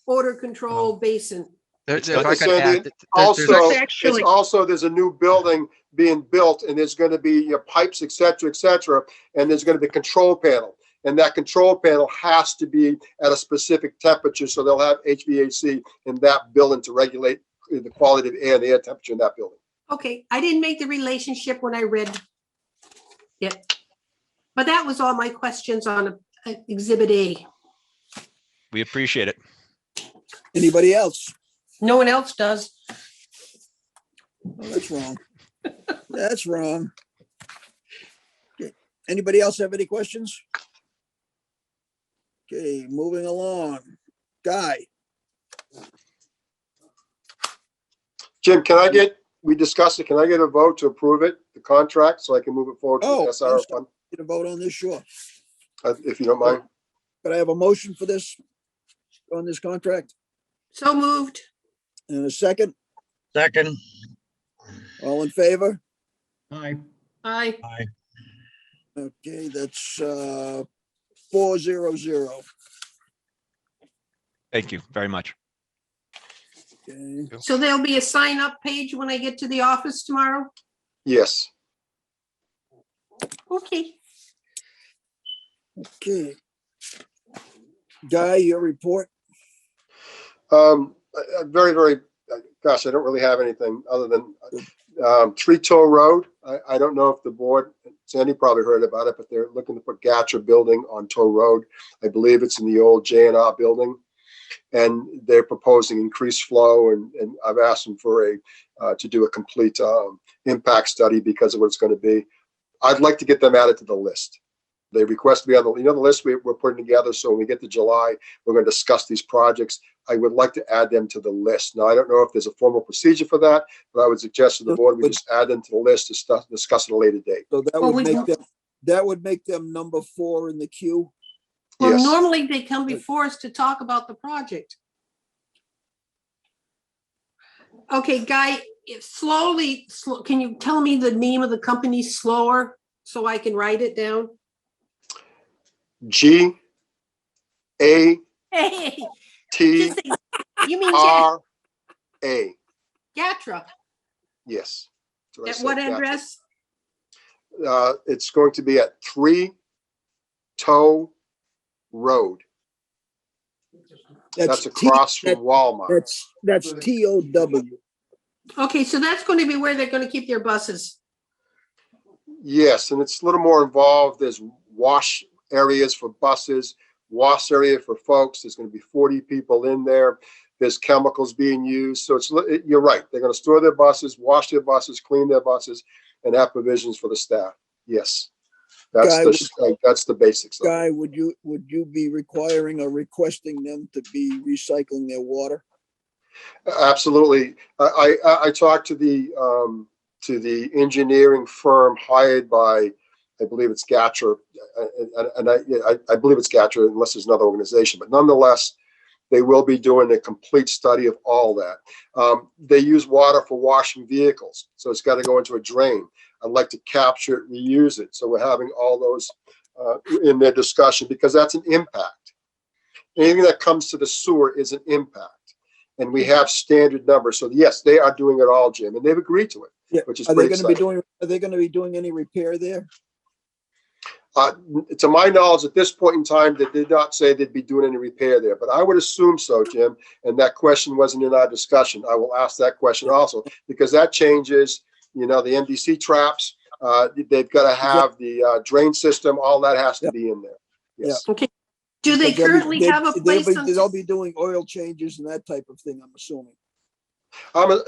odor control basin. If done. I could Sandy, add, Also, actually- it's also, there's a new building being built and there's going to be pipes, et cetera, and there's going to be a control panel. And that control panel has to be at a specific temperature. So they'll have HVAC in that building to regulate the quality of air and the air temperature in that building. Okay, I didn't make the relationship when I read it. But that was all my questions on Exhibit A. We appreciate it. Anybody else? No one else does. Oh, that's wrong. That's wrong. Okay. Anybody else have any questions? Okay, moving along. Guy, Jim, we discussed it, can I get a vote to approve it, the contract, so I can move it forward to the I'm SRO sorry, fund, get a vote on this, sure. if you don't mind? Could I have a motion for this, on this contract? So moved. And a second? Second, All in favor? Aye. Aye. aye. Okay, that's 400. Thank you very much. Okay, So there'll be a sign up page when I get to the office tomorrow? Yes. Okay. okay. Guy, your report? Very, gosh, I don't really have anything other than Tree Toe Road. I don't know if the board, Sandy probably heard about it, but they're looking to put Gatra building on Toe Road. I believe it's in the old J&R building. And they're proposing increased flow, and I've asked them for to do a complete impact study because of what it's going to be. I'd like to get them added to the list. They request to be on the, the list we're putting together. So when we get to July, we're going to discuss these projects. I would like to add them to the list. Now, I don't know if there's a formal procedure for that, but I would suggest to the board, we just add them to the list to discuss at a later date. So that Well, would we- make them, that would make them number 4 in the queue. Well, Yes. normally they come before us to talk about the project. Okay, Guy, can you tell me the name of the company slower so I can write it down? G-A-T-R-A. Hey, just say- you mean Gatra? Yes. That's I At said, what Gatra. address? It's going to be at 3 Toe Road. That's across from Walmart. That's TOW. Okay, so that's going to be where they're going to keep their buses. Yes, and it's a little more involved. There's wash areas for buses, wash area for folks. There's going to be 40 people in there. There's chemicals being used. So you're right. They're going to store their buses, wash their buses, clean their buses, and have provisions for the staff. Yes. That's the basics. of it. Guy, would you be requiring or requesting them to be recycling their water? Absolutely. I talked to the engineering firm hired by, I believe it's Gatra, and I believe it's Gatra unless there's another organization, but nonetheless, they will be doing a complete study of all that. They use water for washing vehicles, so it's got to go into a drain. I'd like to capture it, reuse it. So we're having all those in their discussion because that's an impact. Anything that comes to the sewer is an impact. And we have standard numbers. So yes, they are doing it all, Jim, and they've agreed to it, Yeah. which is Are they pretty going to be exciting. are they going to be doing any repair there? To my knowledge, at this point in time, they did not say they'd be doing any repair there, but I would assume so, Jim. And that question wasn't in our discussion. I will ask that question also, because that changes, the MDC traps. They've got to have the drain system. All that has to be in there. Yes. Okay. Do they Because currently have a place? They'll be doing oil changes and that type of thing, I'm assuming.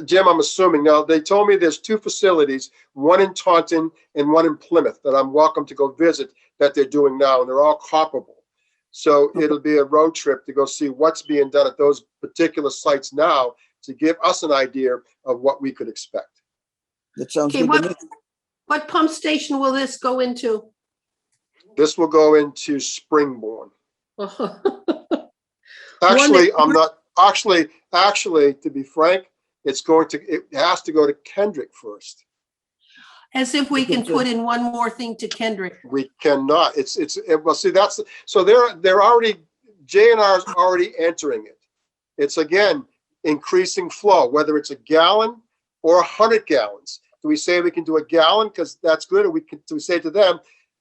Jim, I'm assuming. Now, they told me there's 2 facilities, one in Taunton and one in Plymouth, that I'm welcome to go visit that they're doing now, and they're all comparable. So it'll be a road trip to go see what's being done at those particular sites now to give us an idea of what we could expect. That sounds Okay, good to me. what pump station will this go into? This will go into Springborn. One Actually, that- I'm not, actually, to be frank, it has to go to Kendrick first. As if we can put in one more thing to Kendrick. We cannot. Well, see, so they're already, J&R's already entering it. It's again, increasing flow, whether it's a gallon or 100 gallons. Do we say we can do a gallon because that's good? Or do we say to them,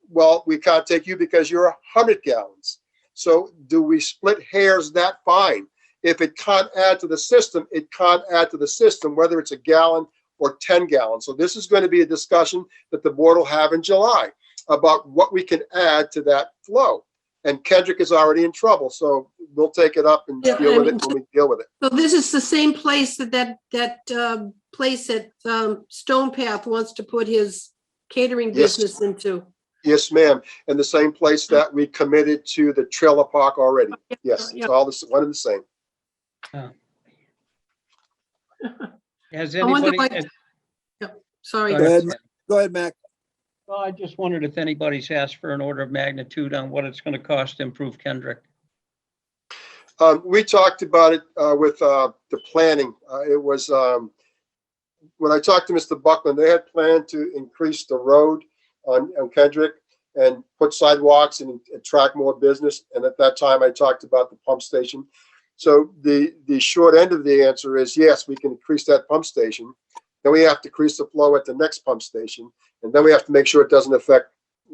well, we can't take you because you're 100 gallons. So do we split hairs that fine? If it can't add to the system, it can't add to the system, whether it's a gallon or 10 gallons. So this is going to be a discussion that the board will have in July about what we can add to that flow. And Kendrick is already in trouble, so we'll take it up and deal with it when we deal with it. So this is the same place that place at Stone Path wants to put his catering Yes. business into. Yes, ma'am. And the same place that we committed to the trailer park already. Yes, Yeah. it's all one and the same. Has I wonder anybody, why- Sorry. Go Go ahead. ahead, go ahead, Mac. well, I just wondered if anybody's asked for an order of magnitude on what it's going to cost to improve Kendrick. We talked about it with the planning. It was when I talked to Mr. Buckland, they had planned to increase the road on Kendrick and put sidewalks and attract more business. And at that time, I talked about the pump station. So the short end of the answer is yes, we can increase that pump station. Then we have to increase the flow at the next pump station. And then we have to make sure it doesn't affect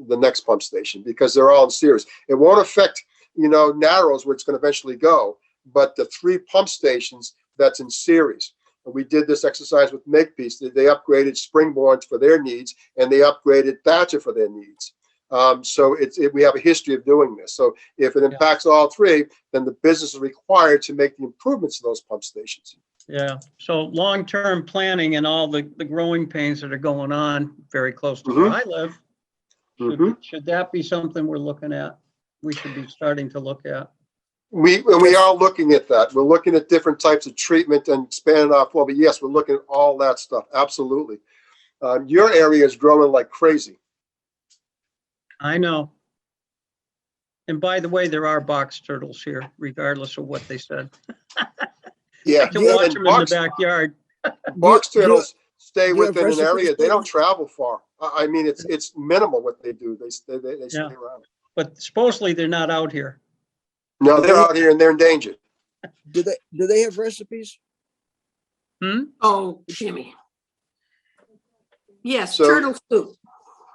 the next pump station because they're all in series. It won't affect, Narrows where it's going to eventually go, but the 3 pump stations that's in series. And we did this exercise with Makepeace. They upgraded Springborns for their needs and they upgraded Thatcher for their needs. So we have a history of doing this. So if it impacts all 3, then the business is required to make the improvements to those pump stations. Yeah, so long-term planning and all the growing pains that are going on very close to Mm-hmm. where I live. Should that be something we're looking at? We should be starting to look at. We are looking at that. We're looking at different types of treatment and expanding our flow. But yes, we're looking at all that stuff. Absolutely. Your area is growing like crazy. I know. And by the way, there are box turtles here, regardless of what they said. Yeah. To watch And them in the backyard. box turtles stay do you have within an area. recipes They for don't them? travel far. I mean, it's minimal what they do. They stay Yeah. around. But supposedly they're not out here. No, they're out here and they're endangered. Do they have recipes? Oh, Jimmy. Yes, So- turtle soup.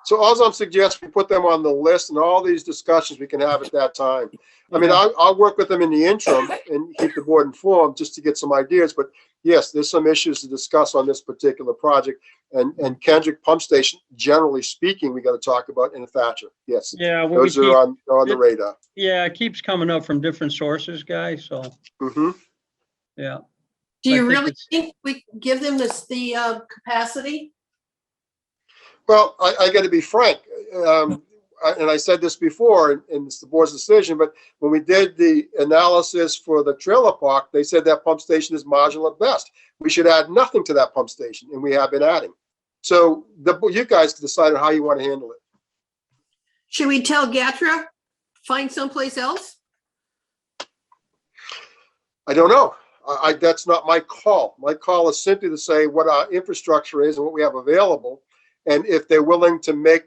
So all I'm suggesting, we put them on the list and all these discussions we can have at that time. I mean, Yeah. I'll work with them in the interim and keep the board informed just to get some ideas. But yes, there's some issues to discuss on this particular project. And Kendrick Pump Station, generally speaking, we got to talk about in Thatcher. Yes, Yeah, well, those are on the radar. yeah, it keeps coming up from different sources, guys, so, Hmm. yeah. Do I you think really it's- think we give them the capacity? Well, I got to be frank, and I said this before, and it's the board's decision, but when we did the analysis for the trailer park, they said that pump station is marginal at best. We should add nothing to that pump station, and we have been adding. So you guys can decide on how you want to handle it. Should we tell Gatra, find someplace else? I don't know. That's not my call. My call is simply to say what our infrastructure is and what we have available. And if they're willing to make,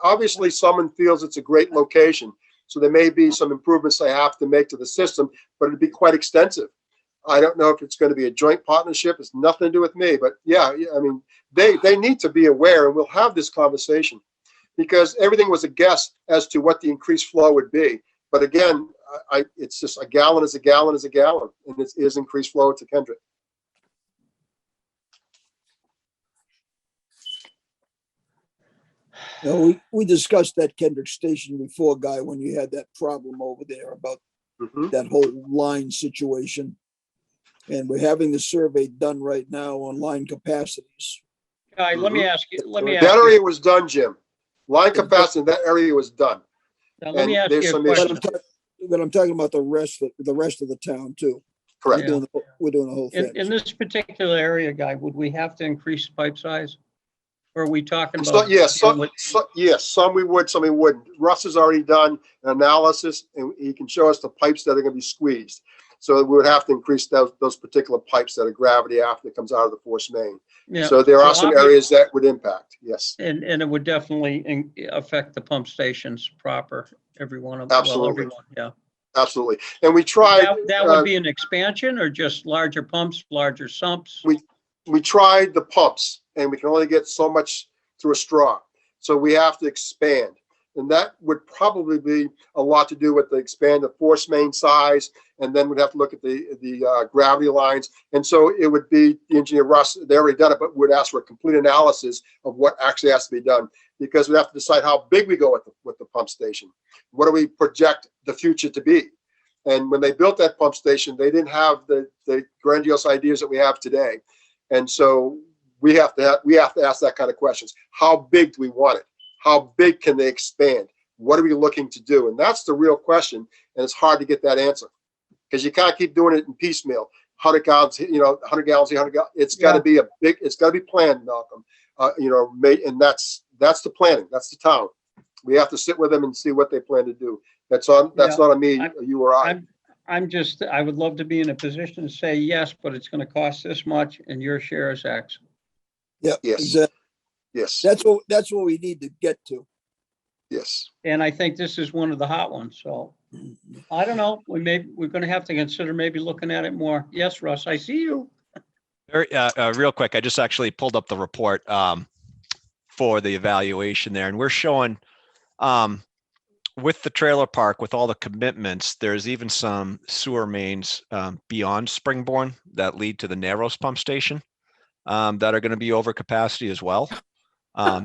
obviously someone feels it's a great location. So there may be some improvements they have to make to the system, but it'd be quite extensive. I don't know if it's going to be a joint partnership. It's nothing to do with me, but yeah, I mean, they need to be aware, and we'll have this conversation because everything was a guess as to what the increased flow would be. But again, it's just a gallon is a gallon is a gallon, and it is increased flow to Kendrick. We discussed that Kendrick Station before, Guy, when you had that problem over there about Mhm. that whole line situation. And we're having the survey done right now on line capacities. Guy, let me ask you, That area was done, Jim. Line capacity, that area was done. now let me and ask there's you a some But question. I'm talking about the rest of the town too. Correct. We're doing the whole thing. In this particular area, Guy, would we have to increase pipe size? Or are we talking So, about? yes, some we would, some we wouldn't. Russ has already done an analysis and he can show us the pipes that are going to be squeezed. So we would have to increase those particular pipes that are gravity after it comes out of the force main. Yeah, So there are so some obvi- areas that would impact, yes. And it would definitely affect the pump stations proper, every one of them. Absolutely. Everyone, yeah. Absolutely. And we tried. That would be an expansion or just larger pumps, larger sumps? We tried the pumps and we can only get so much through a straw. So we have to expand. And that would probably be a lot to do with the expanded force main size. And then we'd have to look at the gravity lines. And so it would be the engineer Russ, they already done it, but would ask for a complete analysis of what actually has to be done. Because we have to decide how big we go with the pump station. What do we project the future to be? And when they built that pump station, they didn't have the grandiose ideas that we have today. And so we have to ask that kind of questions. How big do we want it? How big can they expand? What are we looking to do? And that's the real question. And it's hard to get that answer because you can't keep doing it in piecemeal. 100 gallons, 100 gallons, 100 gallons. It's got to be it's got to be planned, Malcolm. And that's the planning. That's the town. We have to sit with them and see what they plan to do. That's not on me, you or I. I would love to be in a position to say yes, but it's going to cost this much and your share is X. Yeah, Yes. exactly. Yes. That's what we need to get to. Yes. And I think this is one of the hot ones. So I don't know. We're going to have to consider maybe looking at it more. Yes, Russ, I see you. Very, real quick, I just actually pulled up the report for the evaluation there, and we're showing with the trailer park, with all the commitments, there's even some sewer mains beyond Springborn that lead to the Narrows pump station that are going to be over capacity as well.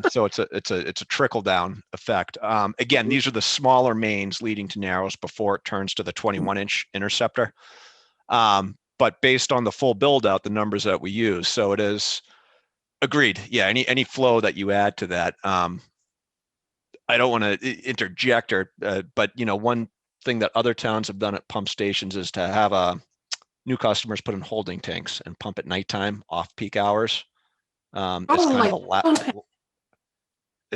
So it's a trickle down effect. Again, these are the smaller mains leading to Narrows before it turns to the 21-inch interceptor. But based on the full build out, the numbers that we use, so it is agreed. Yeah, any flow that you add to that, I don't want to interject but one thing that other towns have done at pump stations is to have new customers put in holding tanks and pump at nighttime off peak hours. It's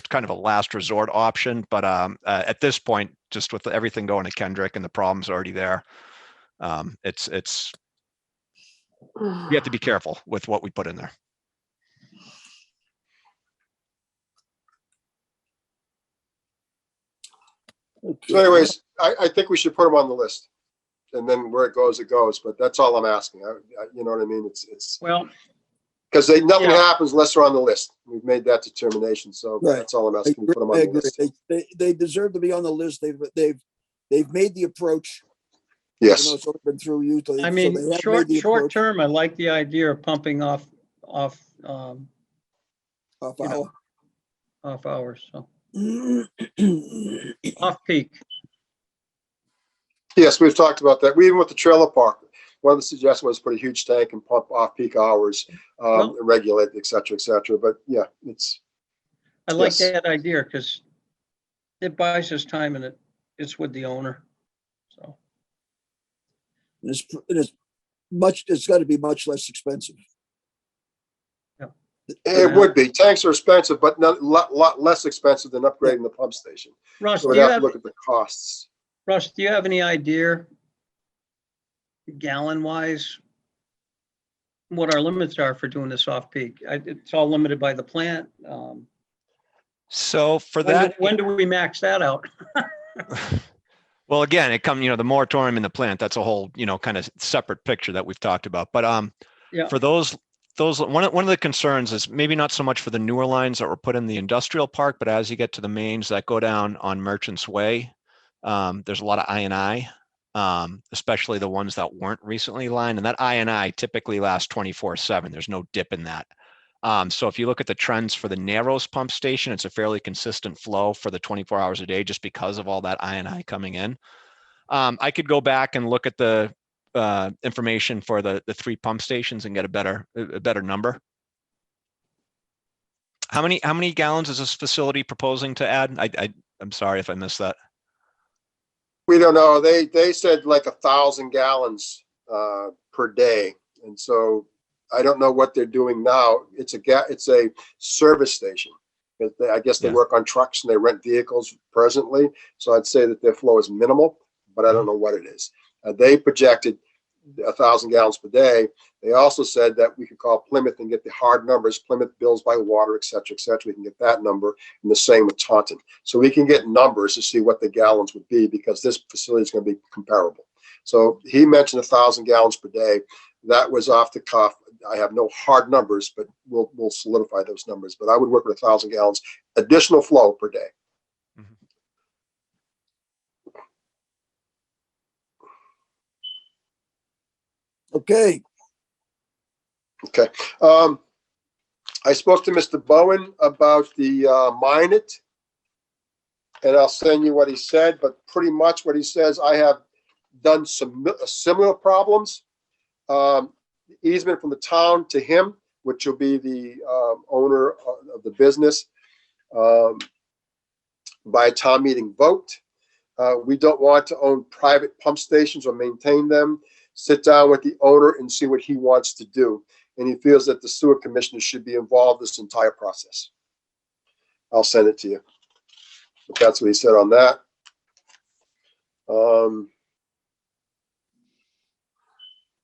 kind of a last resort option, but at this point, just with everything going to Kendrick and the problems already there, it's you have to be careful with what we put in there. So anyways, I think we should put them on the list and then where it goes, but that's all I'm asking. You know what I mean? It's well, because nothing happens unless they're on the list. We've made that determination. So Right. that's all I'm asking. We put them on I the agree. list. They deserve to be on the list. They've made the approach. Yes. It's only been through you. I mean, short term, I like the idea of pumping off hours. So off peak. Yes, we've talked about that. We even with the trailer park, one of the suggestions was put a huge tank and pump off peak hours, regulate, et cetera, et cetera. But yeah, I like that idea because it buys us time and it's with the owner. So it's got to be much less expensive. Yeah. It would be. Tanks are expensive, but a lot less expensive than upgrading the pump station. Russ, so we'd have to look at the costs. Russ, do you have any idea, gallon wise, what our limits are for doing this off peak? It's all limited by the plant. So for that, when do we max that out? well, again, the moratorium in the plant, that's a whole, kind of separate picture that we've talked about. But for those one of the concerns is maybe not so much for the newer lines that were put in the industrial park, but as you get to the mains that go down on Merchants Way, there's a lot of I&I, especially the ones that weren't recently lined, and that I&I typically lasts 24/7. There's no dip in that. So if you look at the trends for the Narrows pump station, it's a fairly consistent flow for the 24 hours a day just because of all that I&I coming in. I could go back and look at the information for the 3 pump stations and get a better number. How many gallons is this facility proposing to add? I'm sorry if I missed that. We don't know. They said like 1,000 gallons per day, and so I don't know what they're doing now. It's a service station. I guess they work on trucks and they rent vehicles presently. So I'd say that their flow is minimal, but I don't know what it is. They projected 1,000 gallons per day. They also said that we could call Plymouth and get the hard numbers. Plymouth bills by water, et cetera, et cetera. We can get that number, and the same with Taunton. So we can get numbers to see what the gallons would be because this facility is going to be comparable. So he mentioned 1,000 gallons per day. That was off the cuff. I have no hard numbers, but we'll solidify those numbers. But I would work with 1,000 gallons additional flow per day. Okay. I spoke to Mr. Bowen about the mine it, and I'll send you what he said, but pretty much what he says, I have done some similar problems. Easement from the town to him which will be the owner of the business, by a town meeting vote. We don't want to own private pump stations or maintain them. Sit down with the owner and see what he wants to do. And he feels that the sewer commissioner should be involved in this entire process. I'll send it to you. But that's what he said on that.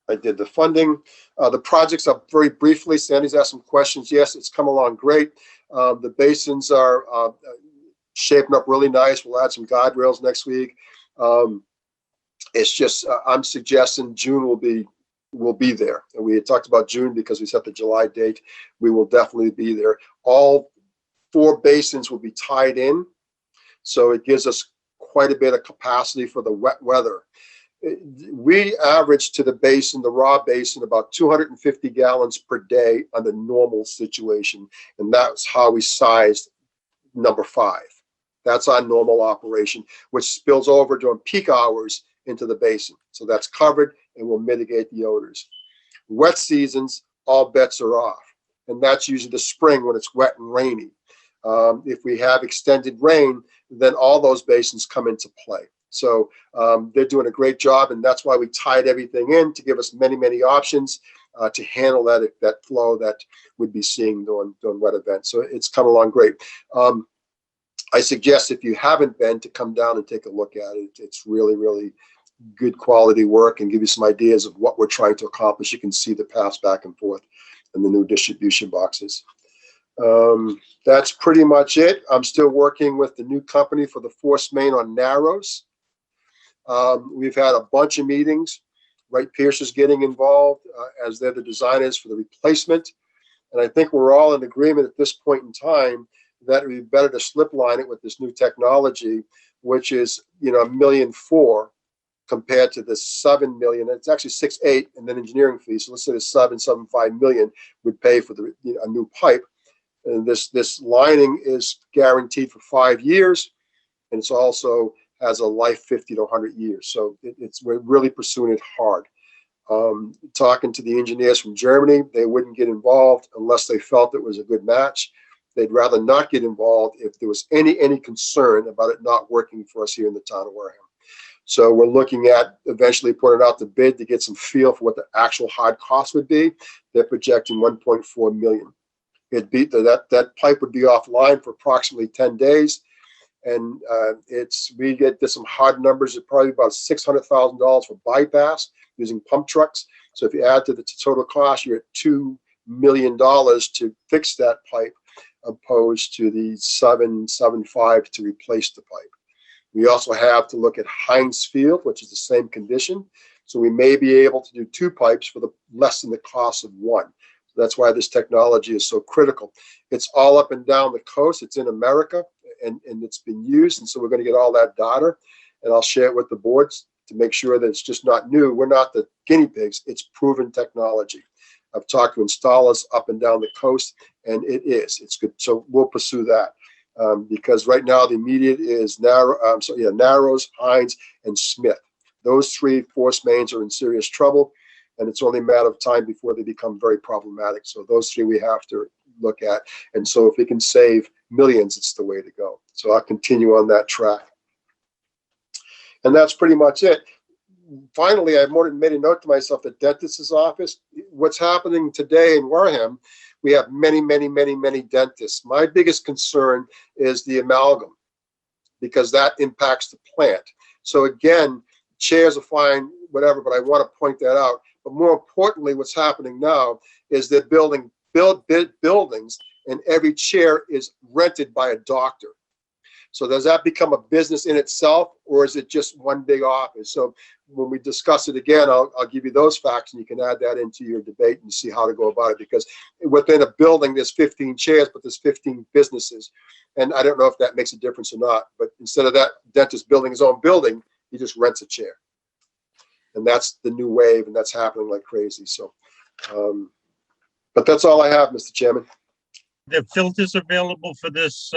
I did the funding. The projects up very briefly. Sandy's asked some questions. Yes, it's come along great. The basins are shaping up really nice. We'll add some guide rails next week. It's just, I'm suggesting June will be there. And we had talked about June because we set the July date. We will definitely be there. All 4 basins will be tied in. So it gives us quite a bit of capacity for the wet weather. We average to the basin, the raw basin, about 250 gallons per day under normal situation. And that's how we sized number 5. That's our normal operation, which spills over during peak hours into the basin. So that's covered and will mitigate the odors. Wet seasons, all bets are off. And that's usually the spring when it's wet and rainy. If we have extended rain, then all those basins come into play. So they're doing a great job, and that's why we tied everything in to give us many, many options to handle that flow that we'd be seeing during wet events. So it's come along great. I suggest if you haven't been to come down and take a look at it. It's really, really good quality work and give you some ideas of what we're trying to accomplish. You can see the paths back and forth and the new distribution boxes. That's pretty much it. I'm still working with the new company for the force main on Narrows. We've had a bunch of meetings. Wright Pierce is getting involved as they're the designers for the replacement. And I think we're all in agreement at this point in time that it would be better to slip line it with this new technology, which is, $1.4 million compared to the $7 million. It's actually 6.8 and then engineering fees. So let's say the 7.75 million would pay for a new pipe. And this lining is guaranteed for 5 years, and it's also has a life 50 to 100 years. So we're really pursuing it hard. Talking to the engineers from Germany, they wouldn't get involved unless they felt it was a good match. They'd rather not get involved if there was any concern about it not working for us here in the town of Wareham. So we're looking at eventually putting out the bid to get some feel for what the actual hard cost would be. They're projecting 1.4 million. That pipe would be offline for approximately 10 days. And we get some hard numbers at probably about $600,000 for bypass using pump trucks. So if you add to the total cost, you're at $2 million to fix that pipe, opposed to the 7.75 to replace the pipe. We also have to look at Heinz Field, which is the same condition. So we may be able to do 2 pipes for less than the cost of 1. So that's why this technology is so critical. It's all up and down the coast. It's in America, and it's been used. And so we're going to get all that data, and I'll share it with the boards to make sure that it's just not new. We're not the guinea pigs. It's proven technology. I've talked to installers up and down the coast, and it's good. So we'll pursue that. Because right now the immediate is Narrows, Heinz, and Smith. Those 3 force mains are in serious trouble, and it's only a matter of time before they become very problematic. So those 3 we have to look at. And so if we can save millions, it's the way to go. So I'll continue on that track. And that's pretty much it. Finally, I made a note to myself, the dentist's office. What's happening today in Wareham, we have many, many, many, many dentists. My biggest concern is the amalgam, because that impacts the plant. So again, chairs are fine, whatever, but I want to point that out. But more importantly, what's happening now is they're building buildings, and every chair is rented by a doctor. So does that become a business in itself, or is it just one big office? So when we discuss it again, I'll give you those facts, and you can add that into your debate and see how to go about it. Because within a building, there's 15 chairs, but there's 15 businesses. And I don't know if that makes a difference or not. But instead of that dentist building his own building, he just rents a chair. And that's the new wave, and that's happening like crazy. So, but that's all I have, Mr. Chairman. The filters available for this,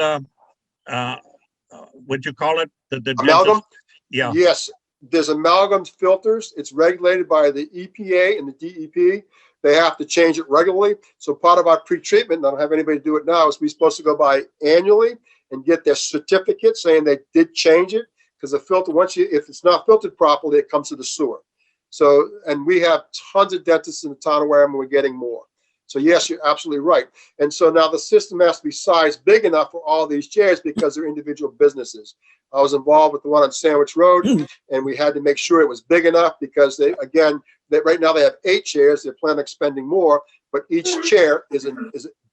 what'd you call it? The Amalgam? dentist? Yeah. Yes, there's amalgam filters. It's regulated by the EPA and the DEP. they have to change it regularly. So part of our pre-treatment, and I don't have anybody do it now, is we're supposed to go by annually and get their certificate saying they did change it. Because the filter, if it's not filtered properly, it comes to the sewer. So, and we have tons of dentists in the town of Wareham, and we're getting more. So yes, you're absolutely right. And so now the system has to be sized big enough for all these chairs because they're individual businesses. I was involved with the one on Sandwich Road, and we had to make sure it was big enough because right now they have 8 chairs. They're planning on spending more, but each chair is a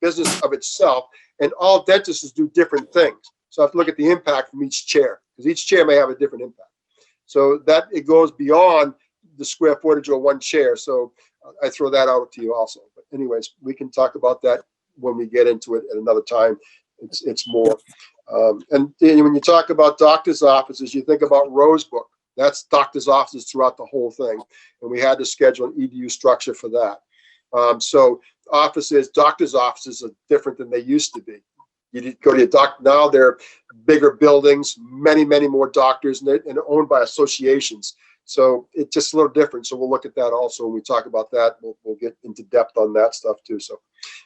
business of itself, and all dentists do different things. So I have to look at the impact from each chair because each chair may have a different impact. So that it goes beyond the square footage of one chair. So I throw that out to you also. But anyways, we can talk about that when we get into it at another time. It's more. And when you talk about doctor's offices, you think about Rosebrook. That's doctor's offices throughout the whole thing. And we had to schedule an EDU structure for that. So doctor's offices are different than they used to be. You go to your doctor, now they're bigger buildings, many, many more doctors, and they're owned by associations. So it's just a little different. So we'll look at that also when we talk about that. We'll get into depth on that stuff too. So,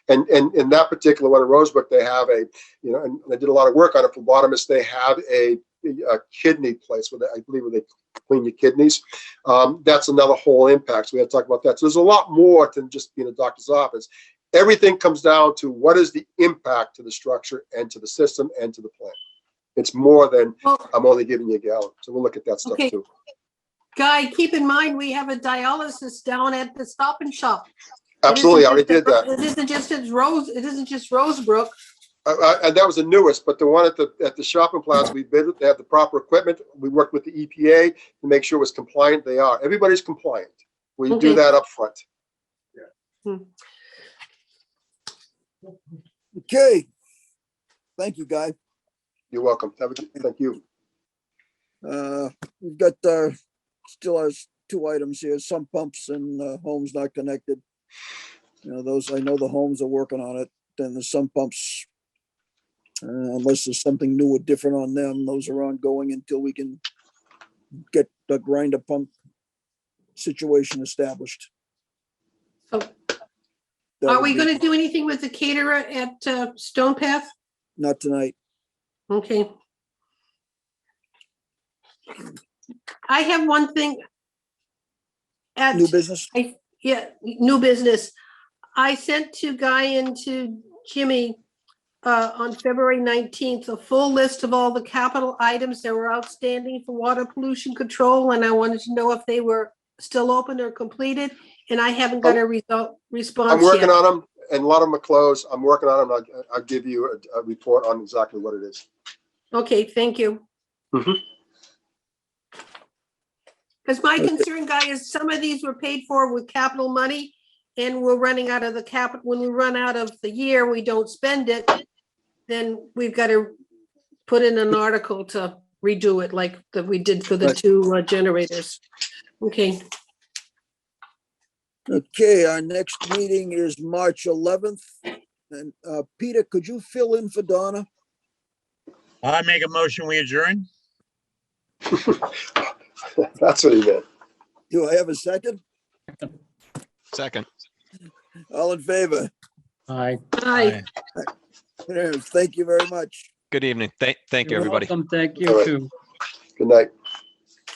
and in that particular one in Rosebrook, they have and they did a lot of work on it. Phlebotomists, they have a kidney place where I believe they clean your kidneys. That's another whole impact. So we have to talk about that. So there's a lot more than just being a doctor's office. Everything comes down to what is the impact to the structure and to the system and to the plant. It's more than I'm only giving you a gallon. So we'll look at that stuff too. Guy, keep in mind, we have a dialysis down at the Stop and Shop. Absolutely, I already did that. It isn't just Rosebrook. And that was the newest, but the one at the shopping plaza, we bid it. They have the proper equipment. We worked with the EPA to make sure it was compliant. They are. Everybody's compliant. We do that up front. Okay. Thank you, Guy. You're welcome. Thank you. We've got still has 2 items here, sump pumps and homes not connected. Those, I know the homes are working on it. Then the sump pumps, unless there's something new or different on them, those are ongoing until we can get the grinder pump situation established. So That are would we be- going to do anything with the caterer at Stone Path? Not tonight. Okay. I have one thing. New business? New business. I sent to Guy and to Jimmy on February 19th, a full list of all the capital items that were outstanding for water pollution control, and I wanted to know if they were still open or completed, and I haven't got a response I'm working yet. on them, and a lot of them are closed. I'm working on them. I'll give you a report on exactly what it is. Okay, thank you. Mhm. Because my concern, Guy, is some of these were paid for with capital money, and we're running out of the capital. When we run out of the year, we don't spend it, then we've got to put in an article to redo it like that we did for the Right. 2 generators. Okay, Okay, our next meeting is March 11th. And Peter, could you fill in for Donna? I make a motion, we adjourn. That's what he meant. Do I have a second? Second. All in favor? Aye. bye. Thank you very much. Good evening. Thank you, You're everybody. welcome. Thank All you right. too. Good night.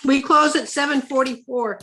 We close at 7:44.